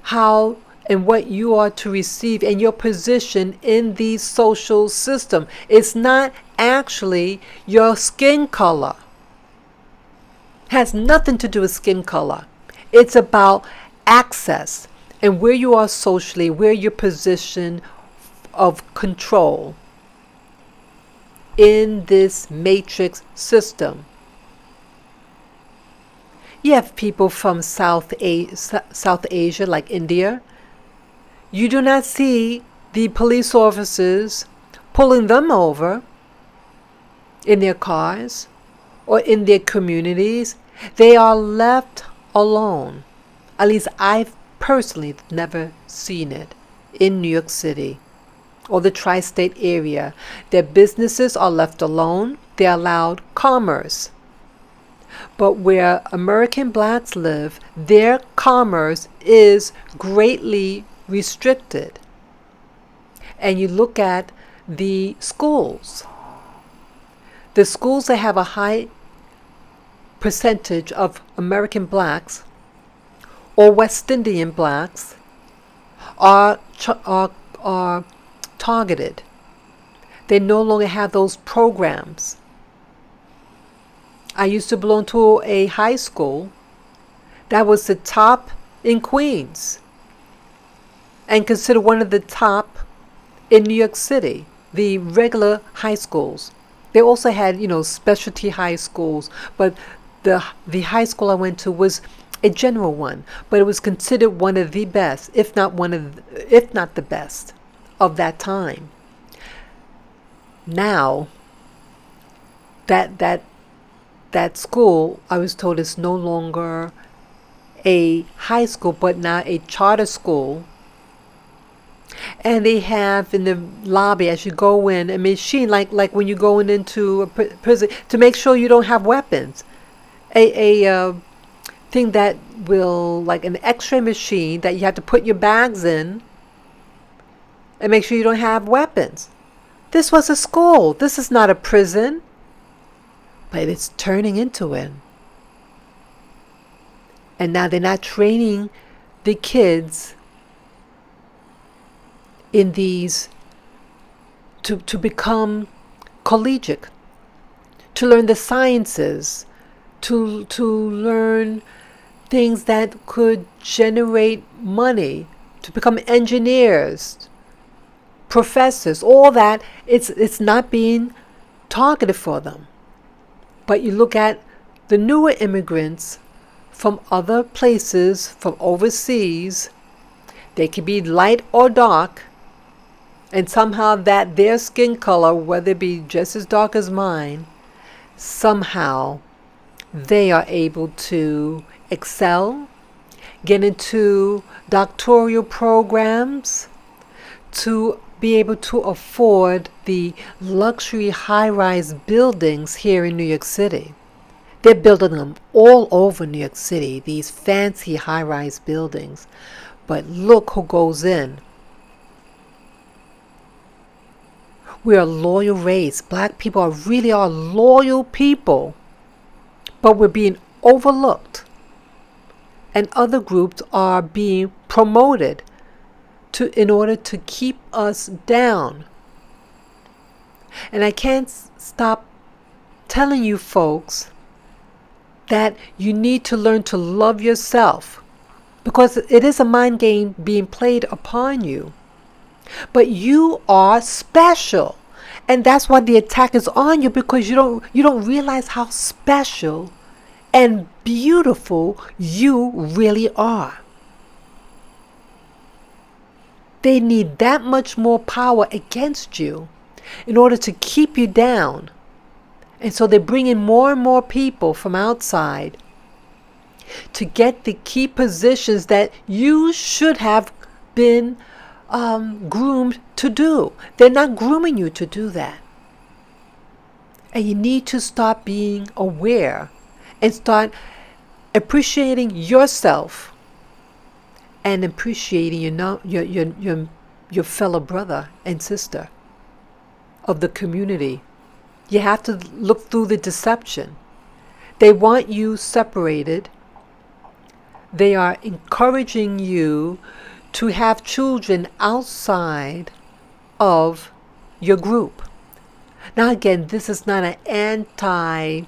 how and what you are to receive and your position in the social system. It's not actually your skin color. Has nothing to do with skin color. It's about access and where you are socially, where your position of control in this matrix system. You have people from South Asia, like India. You do not see the police officers pulling them over in their cars or in their communities. They are left alone. At least I've personally never seen it in New York City or the tri-state area. Their businesses are left alone. They're allowed commerce. But where American blacks live, their commerce is greatly restricted. And you look at the schools. The schools that have a high percentage of American blacks or West Indian blacks are targeted. They no longer have those programs. I used to belong to a high school that was the top in Queens and considered one of the top in New York City, the regular high schools. They also had, specialty high schools, but the high school I went to was a general one, but it was considered one of the best, if not the best of that time. Now, that school, I was told, is no longer a high school, but now a charter school. And they have in the lobby, as you go in, a machine like when you're going into a prison to make sure you don't have weapons. A thing that will, like an X-ray machine that you have to put your bags in and make sure you don't have weapons. This was a school. This is not a prison. But it's turning into it. And now they're not training the kids in these to become collegiate, to learn the sciences, to learn things that could generate money, to become engineers, professors, all that. It's not being targeted for them. But you look at the newer immigrants from other places, from overseas, they could be light or dark, and somehow that their skin color, whether it be just as dark as mine, somehow they are able to excel, get into doctoral programs, to be able to afford the luxury high-rise buildings here in New York City. They're building them all over New York City, these fancy high-rise buildings. But look who goes in. We're a loyal race. Black people really are loyal people. But we're being overlooked. And other groups are being promoted in order to keep us down. And I can't stop telling you folks that you need to learn to love yourself, because it is a mind game being played upon you. But you are special. And that's why the attack is on you, because you don't realize how special and beautiful you really are. They need that much more power against you in order to keep you down. And so they bring in more and more people from outside to get the key positions that you should have been groomed to do. They're not grooming you to do that. And you need to start being aware and start appreciating yourself and appreciating your fellow brother and sister of the community. You have to look through the deception. They want you separated. They are encouraging you to have children outside of your group. Now again, this is not an anti,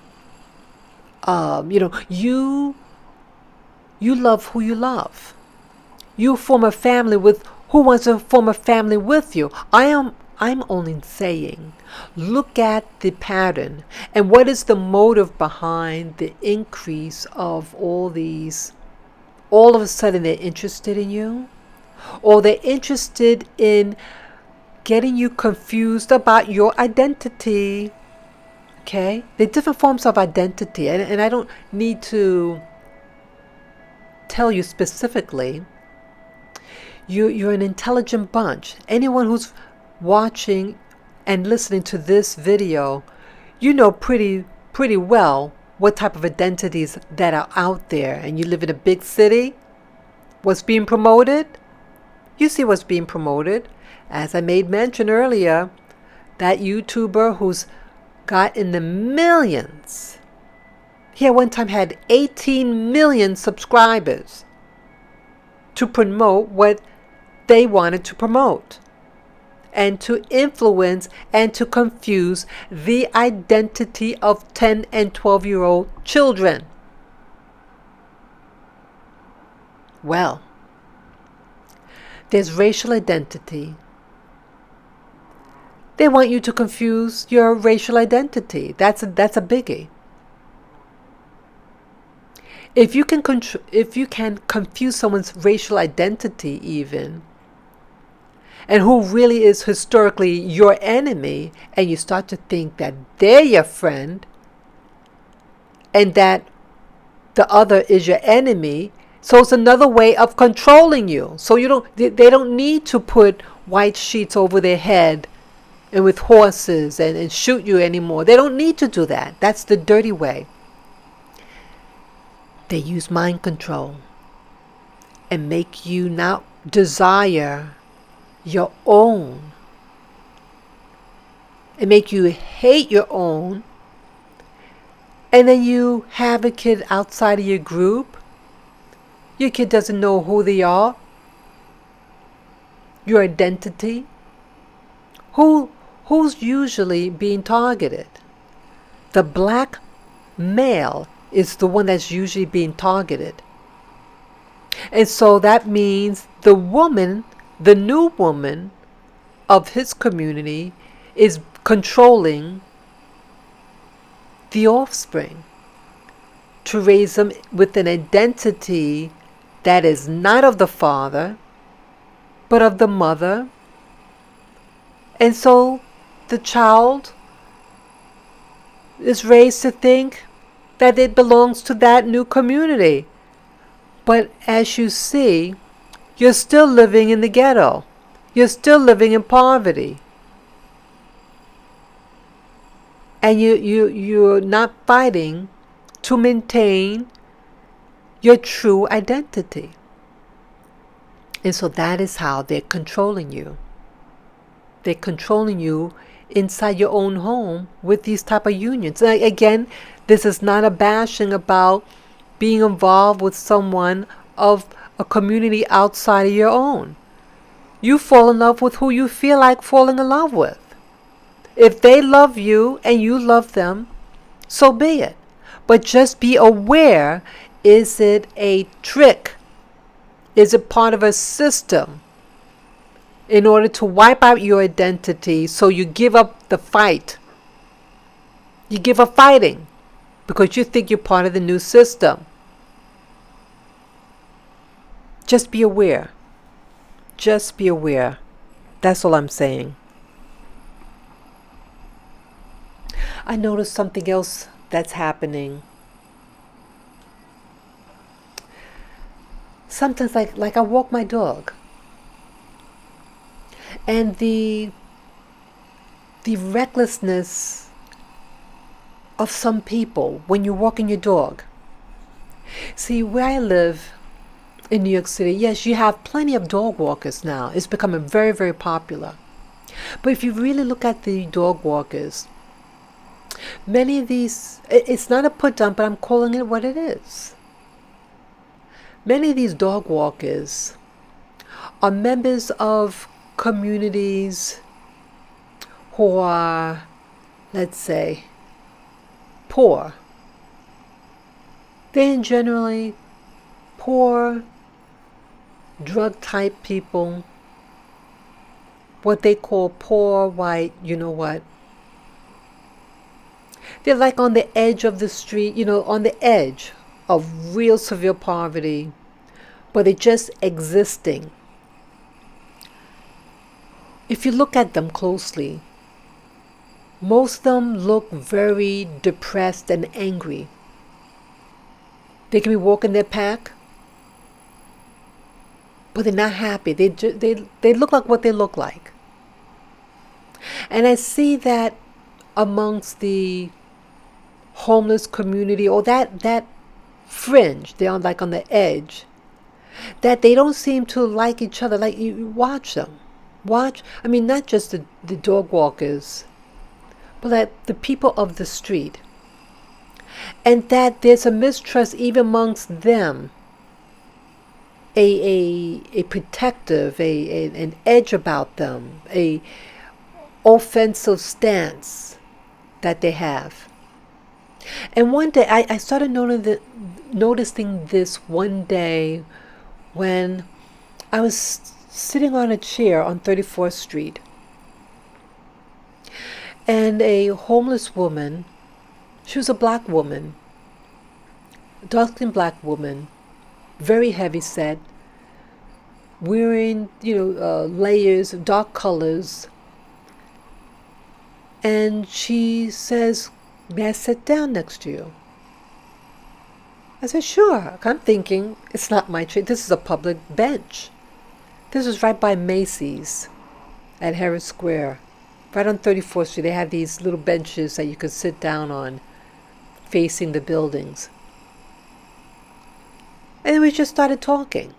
you love who you love. You form a family with who wants to form a family with you. I'm only saying, look at the pattern and what is the motive behind the increase of all these. All of a sudden they're interested in you, or they're interested in getting you confused about your identity. Okay? There are different forms of identity, and I don't need to tell you specifically. You're an intelligent bunch. Anyone who's watching and listening to this video, you know pretty well what type of identities that are out there. And you live in a big city. What's being promoted? You see what's being promoted. As I made mention earlier, that YouTuber who's got in the millions, he at one time had 18 million subscribers to promote what they wanted to promote, and to influence and to confuse the identity of 10 and 12-year-old children. Well, there's racial identity. They want you to confuse your racial identity. That's a biggie. If you can confuse someone's racial identity even, and who really is historically your enemy, and you start to think that they're your friend and that the other is your enemy, so it's another way of controlling you. So they don't need to put white sheets over their head and with horses and shoot you anymore. They don't need to do that. That's the dirty way. They use mind control and make you not desire your own, and make you hate your own. And then you have a kid outside of your group. Your kid doesn't know who they are, your identity. Who's usually being targeted? The black male is the one that's usually being targeted. And so that means the new woman of his community is controlling the offspring to raise them with an identity that is not of the father, but of the mother. And so the child is raised to think that it belongs to that new community. But as you see, you're still living in the ghetto. You're still living in poverty. And you're not fighting to maintain your true identity. And so that is how they're controlling you. They're controlling you inside your own home with these type of unions. Again, this is not a bashing about being involved with someone of a community outside of your own. You fall in love with who you feel like falling in love with. If they love you and you love them, so be it. But just be aware, is it a trick? Is it part of a system in order to wipe out your identity so you give up the fight? You give up fighting because you think you're part of the new system. Just be aware. Just be aware. That's all I'm saying. I noticed something else that's happening. Sometimes like I walk my dog. And the recklessness of some people when you're walking your dog. See, where I live in New York City, yes, you have plenty of dog walkers now. It's becoming very, very popular. But if you really look at the dog walkers, many of these, it's not a put down, but I'm calling it what it is. Many of these dog walkers are members of communities who are, let's say, poor. They're generally poor, drug type people, what they call poor white, you know what. They're like on the edge of the street, on the edge of real severe poverty, but they're just existing. If you look at them closely, most of them look very depressed and angry. They can be walking their pack, but they're not happy. They look like what they look like. And I see that amongst the homeless community, or that fringe, they're on the edge, that they don't seem to like each other. Like, you watch them. Not just the dog walkers, but like the people of the street. And that there's a mistrust even amongst them, a protective, an edge about them, a offensive stance that they have. And one day, I started noticing this one day when I was sitting on a chair on 34th Street. And a homeless woman, she was a black woman, dark-skinned black woman, very heavy set, wearing, layers, dark colors. And she says, "May I sit down next to you?" I said, "Sure." I'm thinking, it's not my chair. This is a public bench. This was right by Macy's at Harris Square. Right on 34th Street, they have these little benches that you could sit down on facing the buildings. And then we just started talking.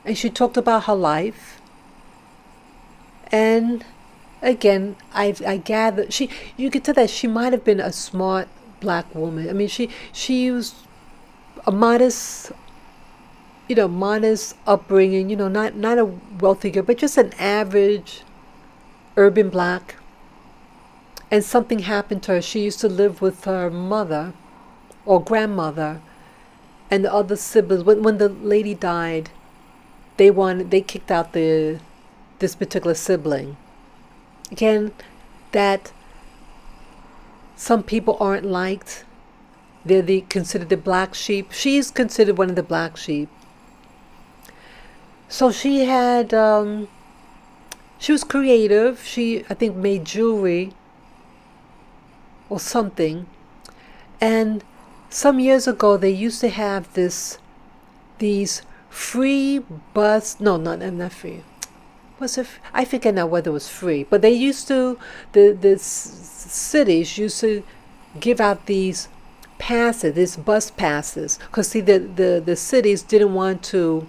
And she talked about her life. And again, I gathered, you could tell that she might have been a smart black woman. She was a modest upbringing, not a wealthy girl, but just an average urban black. And something happened to her. She used to live with her mother or grandmother and the other siblings. When the lady died, they kicked out this particular sibling. Again, that some people aren't liked. They're considered the black sheep. She's considered one of the black sheep. So she had, she was creative. She, I think, made jewelry or something. And some years ago, they used to have these free bus, no, not free. Was it? I forget now whether it was free, but they used to, the cities used to give out these passes, these bus passes, because see, the cities didn't want to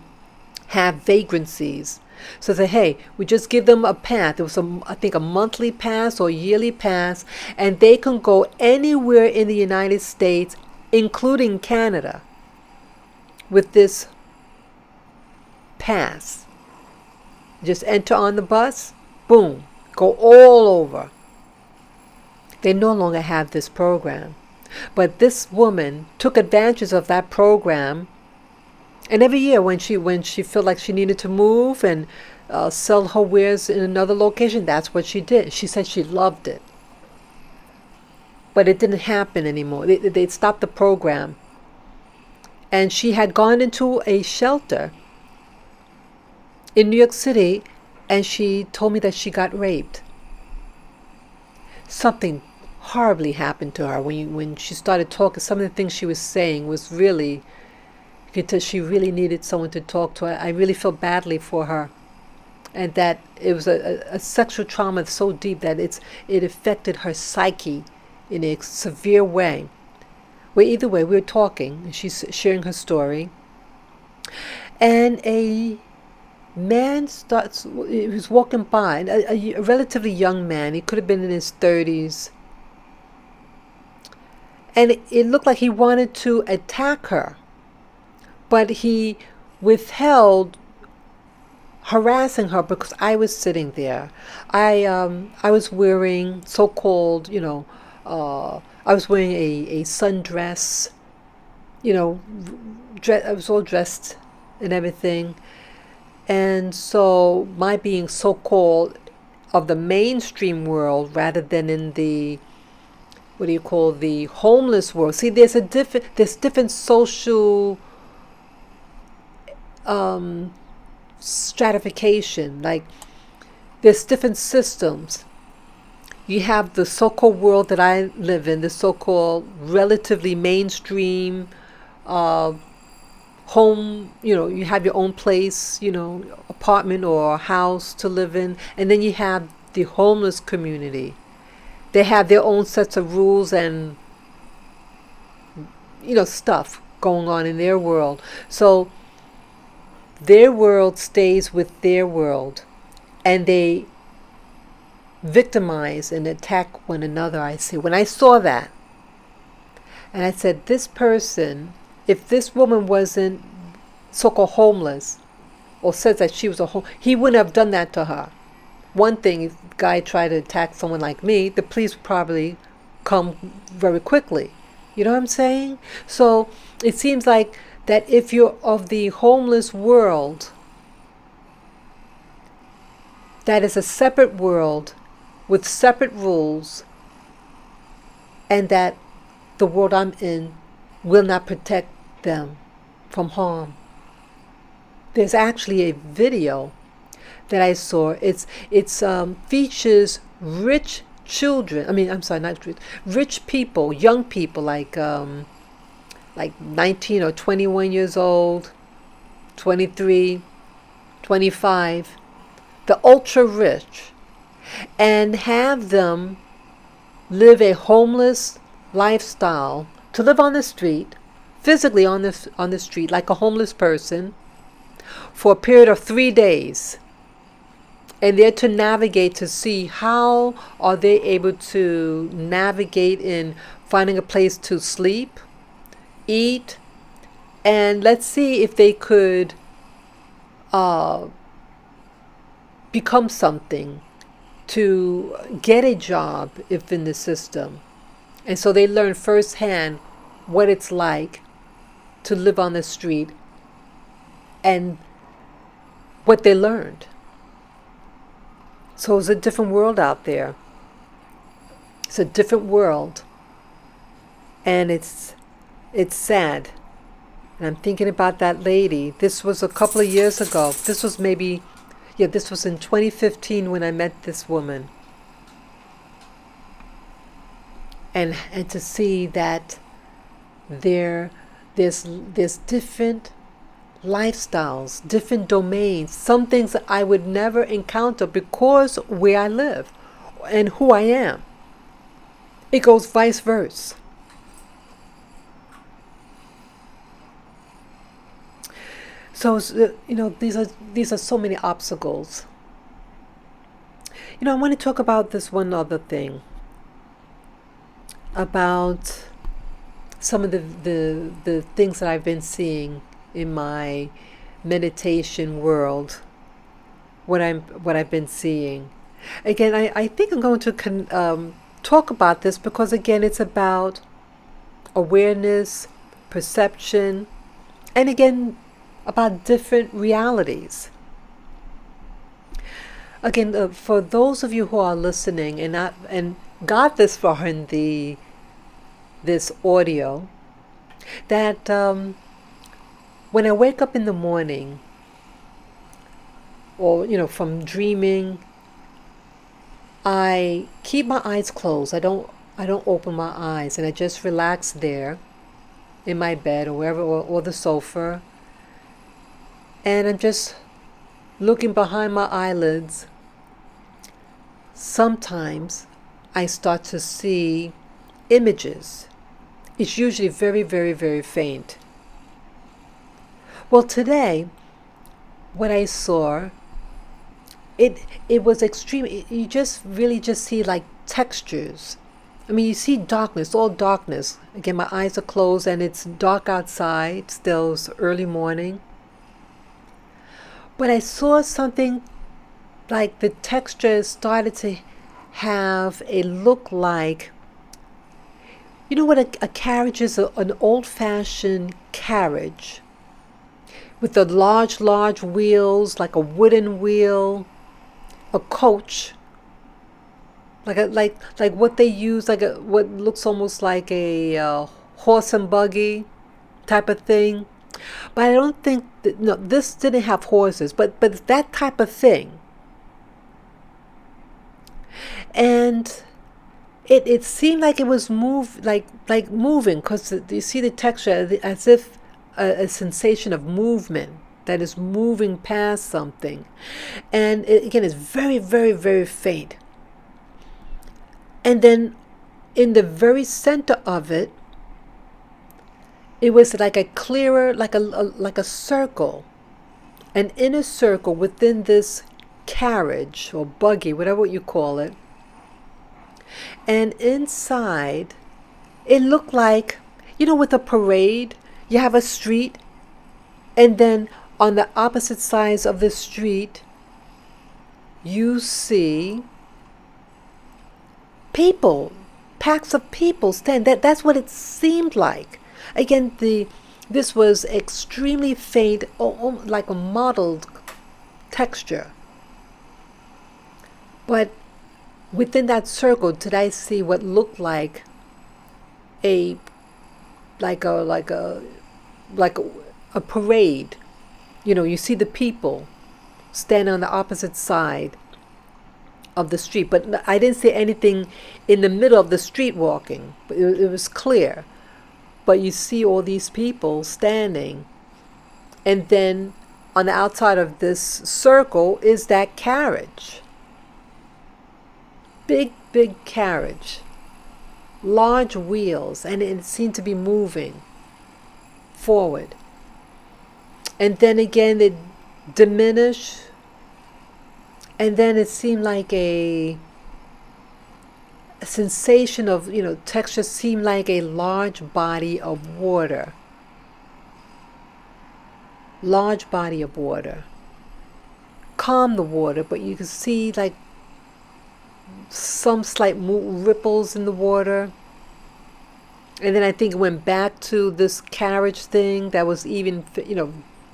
have vagrancies. So say, hey, we just give them a pass. It was, I think, a monthly pass or yearly pass, and they can go anywhere in the United States, including Canada, with this pass. Just enter on the bus, boom, go all over. They no longer have this program. But this woman took advantage of that program, and every year when she felt like she needed to move and sell her wares in another location, that's what she did. She said she loved it. But it didn't happen anymore. They stopped the program. And she had gone into a shelter in New York City, and she told me that she got raped. Something horribly happened to her when she started talking. Some of the things she was saying was really, you could tell she really needed someone to talk to. I really felt badly for her, and that it was a sexual trauma so deep that it affected her psyche in a severe way. Well, either way, we were talking, and she's sharing her story, and a man he was walking by, a relatively young man. He could have been in his 30s. And it looked like he wanted to attack her, but he withheld harassing her because I was sitting there. I was wearing so-called, I was wearing a sundress, I was all dressed and everything. And so my being so-called of the mainstream world rather than in the, what do you call, the homeless world. See, there's different social stratification. Like, there's different systems. You have the so-called world that I live in, the so-called relatively mainstream home, you have your own place, apartment or house to live in. And then you have the homeless community. They have their own sets of rules and, stuff going on in their world. So their world stays with their world, and they victimize and attack one another, I see. When I saw that, and I said, this person, if this woman wasn't so-called homeless, or says that she was he wouldn't have done that to her. One thing, if a guy tried to attack someone like me, the police would probably come very quickly. You know what I'm saying? So it seems like that if you're of the homeless world, that is a separate world with separate rules, and that the world I'm in will not protect them from harm. There's actually a video that I saw. It's features rich children. Rich people, young people, like 19 or 21 years old, 23, 25, the ultra rich, and have them live a homeless lifestyle, to live on the street, physically on the street like a homeless person, for a period of 3 days. And they're to navigate to see how are they able to navigate in finding a place to sleep, eat, and let's see if they could become something, to get a job if in the system. And so they learn firsthand what it's like to live on the street and what they learned. So it's a different world out there. It's a different world. And it's sad. And I'm thinking about that lady. This was a couple of years ago. This was this was in 2015 when I met this woman. And to see that there's different lifestyles, different domains, some things that I would never encounter because where I live and who I am. It goes vice versa. So these are so many obstacles. I want to talk about this one other thing about some of the things that I've been seeing in my meditation world. What I've been seeing. Again, I think I'm going to talk about this because again, it's about awareness, perception, and again, about different realities. Again, for those of you who are listening and got this far in this audio, that when I wake up in the morning, or from dreaming, I keep my eyes closed. I don't open my eyes, and I just relax there in my bed or wherever, or the sofa, and I'm just looking behind my eyelids. Sometimes I start to see images. It's usually very, very, very faint. Well, today, what I saw, it was extreme. You just really just see like textures. I mean, you see darkness, all darkness. Again, my eyes are closed and it's dark outside. Still, it's early morning. But I saw something like the texture started to have a look like, you know what a carriage is? An old-fashioned carriage with the large wheels, like a wooden wheel, a coach, like what they use, what looks almost like a horse and buggy type of thing. But I don't think that, no, this didn't have horses, but that type of thing. And it seemed like it was moving, because you see the texture as if a sensation of movement that is moving past something. And again, it's very, very, very faint. And then in the very center of it, it was like a clearer, like a circle, an inner circle within this carriage or buggy, whatever you call it. And inside, it looked like, with a parade, you have a street, and then on the opposite sides of the street, you see people, packs of people stand. That's what it seemed like. Again, this was extremely faint, like a mottled texture. But within that circle, did I see what looked like a parade? You see the people standing on the opposite side of the street, but I didn't see anything in the middle of the street walking. It was clear, but you see all these people standing, and then on the outside of this circle is that carriage. Big carriage, large wheels, and it seemed to be moving forward. And then again it diminished, and then it seemed like a sensation of, texture seemed like a large body of water. Large body of water. Calm the water, but you can see like some slight ripples in the water. And then I think it went back to this carriage thing that was even,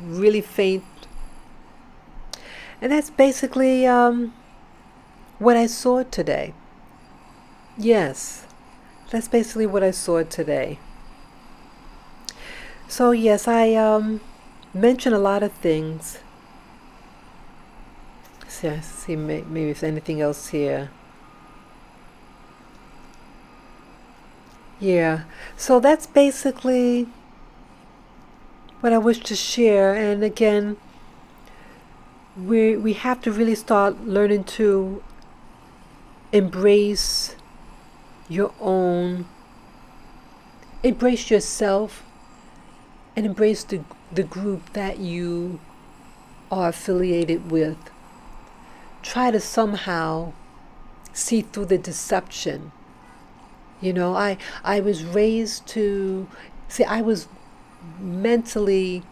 really faint. And that's basically what I saw today. Yes, that's basically what I saw today. So yes, I mentioned a lot of things. See, maybe if there's anything else here. Yeah, so that's basically what I wish to share. And again, we have to really start learning to embrace embrace yourself, and embrace the group that you are affiliated with, try to somehow see through the deception. I was raised to see, I was mentally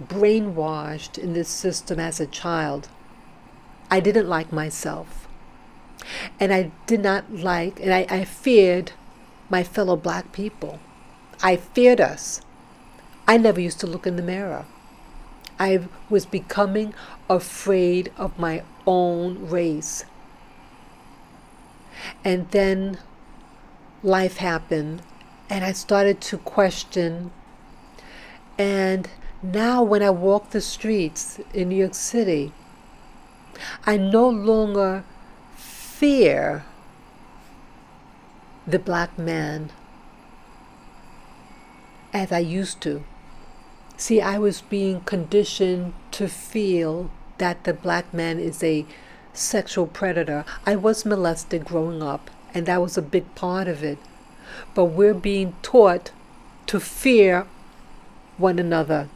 brainwashed in this system as a child. I didn't like myself. And I did not like, and I feared my fellow black people. I feared us. I never used to look in the mirror. I was becoming afraid of my own race. And then life happened, and I started to question. And now when I walk the streets in New York City, I no longer fear the black man as I used to. See, I was being conditioned to feel that the black man is a sexual predator. I was molested growing up, and that was a big part of it. But we're being taught to fear one another.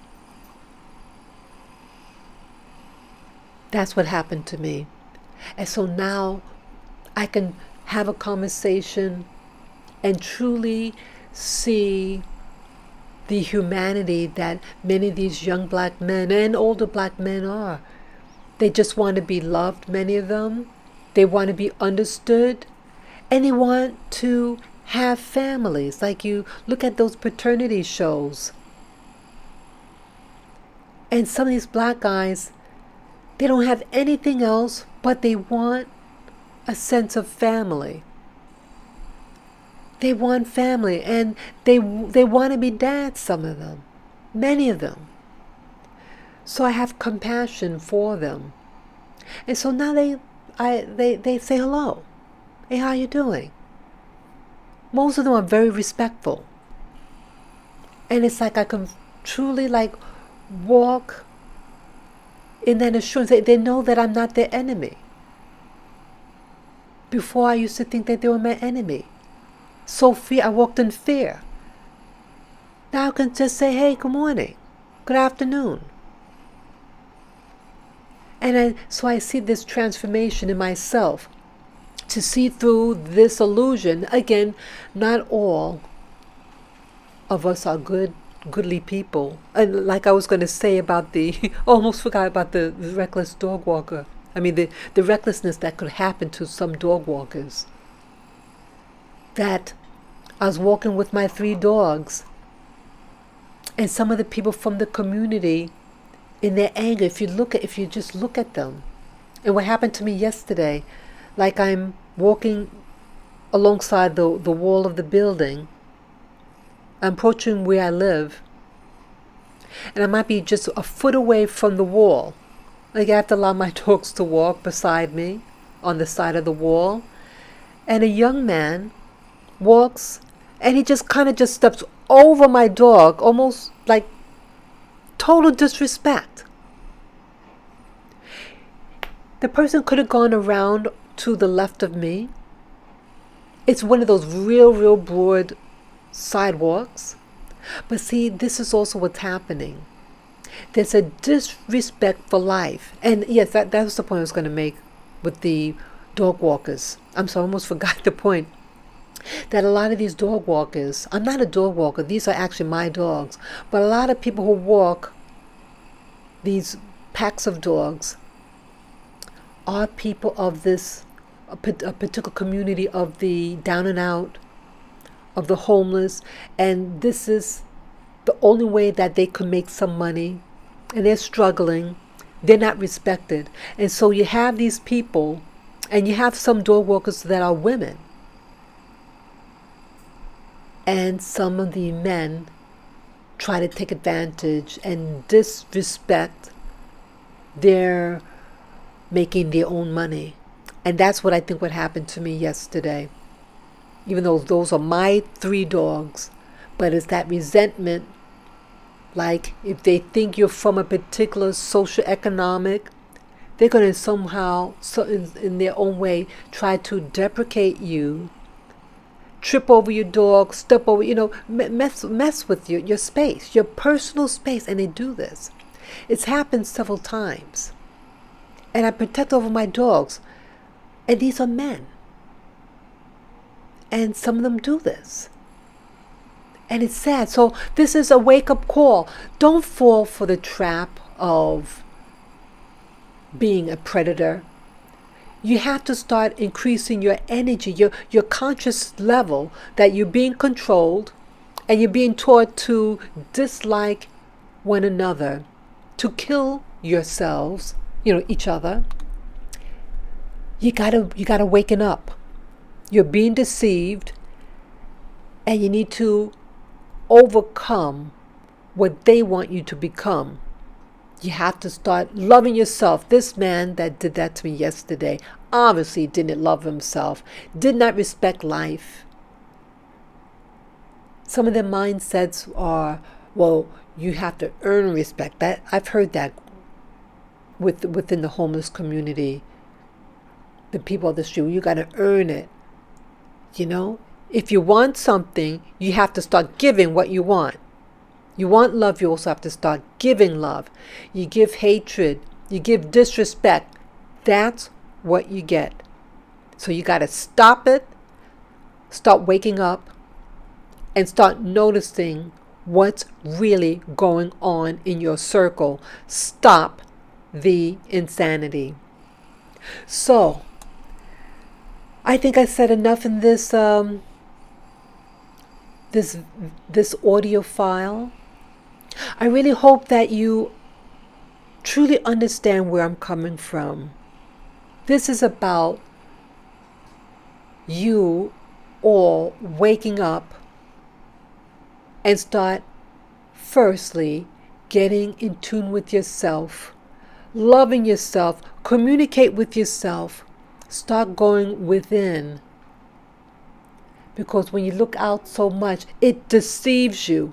That's what happened to me. And so now I can have a conversation and truly see the humanity that many of these young black men and older black men are. They just want to be loved, many of them. They want to be understood. And they want to have families. Like, you look at those paternity shows. And some of these black guys, they don't have anything else, but they want a sense of family. They want family, and they want to be dads, some of them, many of them. So I have compassion for them. And so now they say hello. Hey, how you doing? Most of them are very respectful. And it's like I can truly walk in that assurance. They know that I'm not their enemy. Before I used to think that they were my enemy. I walked in fear. Now I can just say, hey, good morning, good afternoon. And so I see this transformation in myself to see through this illusion. Again, not all of us are goodly people. And like I was going to say about almost forgot about the reckless dog walker. I mean, the recklessness that could happen to some dog walkers. That I was walking with my 3 dogs, and some of the people from the community, in their anger, if you just look at them, and what happened to me yesterday, like I'm walking alongside the wall of the building, I'm approaching where I live, and I might be just a foot away from the wall. Like, I have to allow my dogs to walk beside me on the side of the wall, and a young man walks, and he just kind of just steps over my dog, almost like total disrespect. The person could have gone around to the left of me. It's one of those real broad sidewalks. But see, this is also what's happening. There's a disrespect for life. And yes, that was the point I was going to make with the dog walkers. I'm sorry, I almost forgot the point. That a lot of these dog walkers, I'm not a dog walker, these are actually my dogs, but a lot of people who walk these packs of dogs are people of a particular community of the down and out, of the homeless, and this is the only way that they can make some money, and they're struggling, they're not respected. And so you have these people, and you have some dog walkers that are women. And some of the men try to take advantage and disrespect their making their own money. And that's what I think what happened to me yesterday. Even though those are my 3 dogs, but it's that resentment. Like, if they think you're from a particular socioeconomic, they're going to somehow, in their own way, try to deprecate you trip over your dog, step over, mess with your space, your personal space. And they do this. It's happened several times. And I protect over my dogs. And these are men. And some of them do this. And it's sad. So this is a wake-up call. Don't fall for the trap of being a predator. You have to start increasing your energy, your conscious level, that you're being controlled and you're being taught to dislike one another, to kill yourselves, each other. You gotta waken up. You're being deceived, and you need to overcome what they want you to become. You have to start loving yourself. This man that did that to me yesterday obviously didn't love himself, did not respect life. Some of their mindsets are, well, you have to earn respect. That I've heard that within the homeless community. The people of the street, you got to earn it. If you want something, you have to start giving what you want. You want love, you also have to start giving love. You give hatred, you give disrespect. That's what you get. So you got to stop it, start waking up, and start noticing what's really going on in your circle. Stop the insanity. So, I think I said enough in this this audio file. I really hope that you truly understand where I'm coming from. This is about you all waking up and start firstly getting in tune with yourself, loving yourself, communicate with yourself, start going within. Because when you look out so much, it deceives you.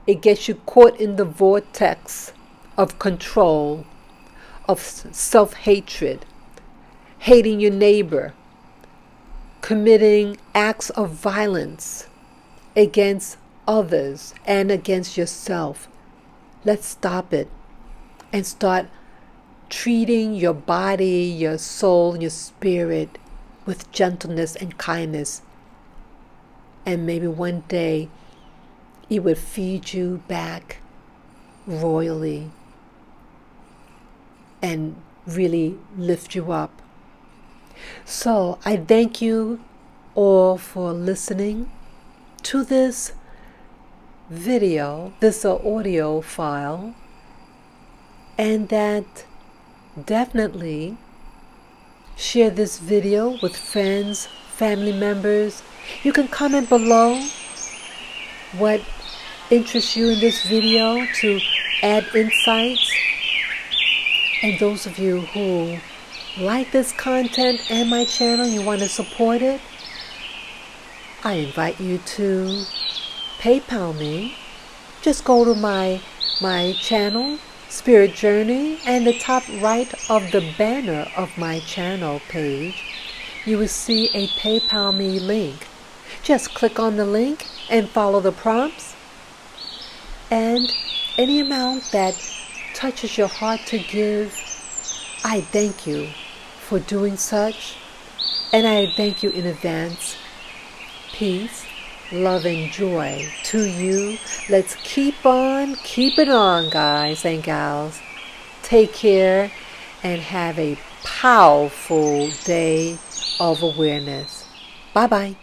It gets you caught in the vortex of control, of self-hatred, hating your neighbor, committing acts of violence against others and against yourself. Let's stop it and start treating your body, your soul, your spirit with gentleness and kindness. And maybe one day it would feed you back royally and really lift you up. So I thank you all for listening to this video, this audio file, and that definitely share this video with friends, family members. You can comment below what interests you in this video to add insights. And those of you who like this content and my channel, you want to support it, I invite you to PayPal me. Just go to my channel, Spirit Journey, and the top right of the banner of my channel page, you will see a PayPal me link. Just click on the link and follow the prompts. And any amount that touches your heart to give, I thank you for doing such. And I thank you in advance. Peace, love, and joy to you. Let's keep on keeping on, guys and gals. Take care and have a powerful day of awareness. Bye-bye.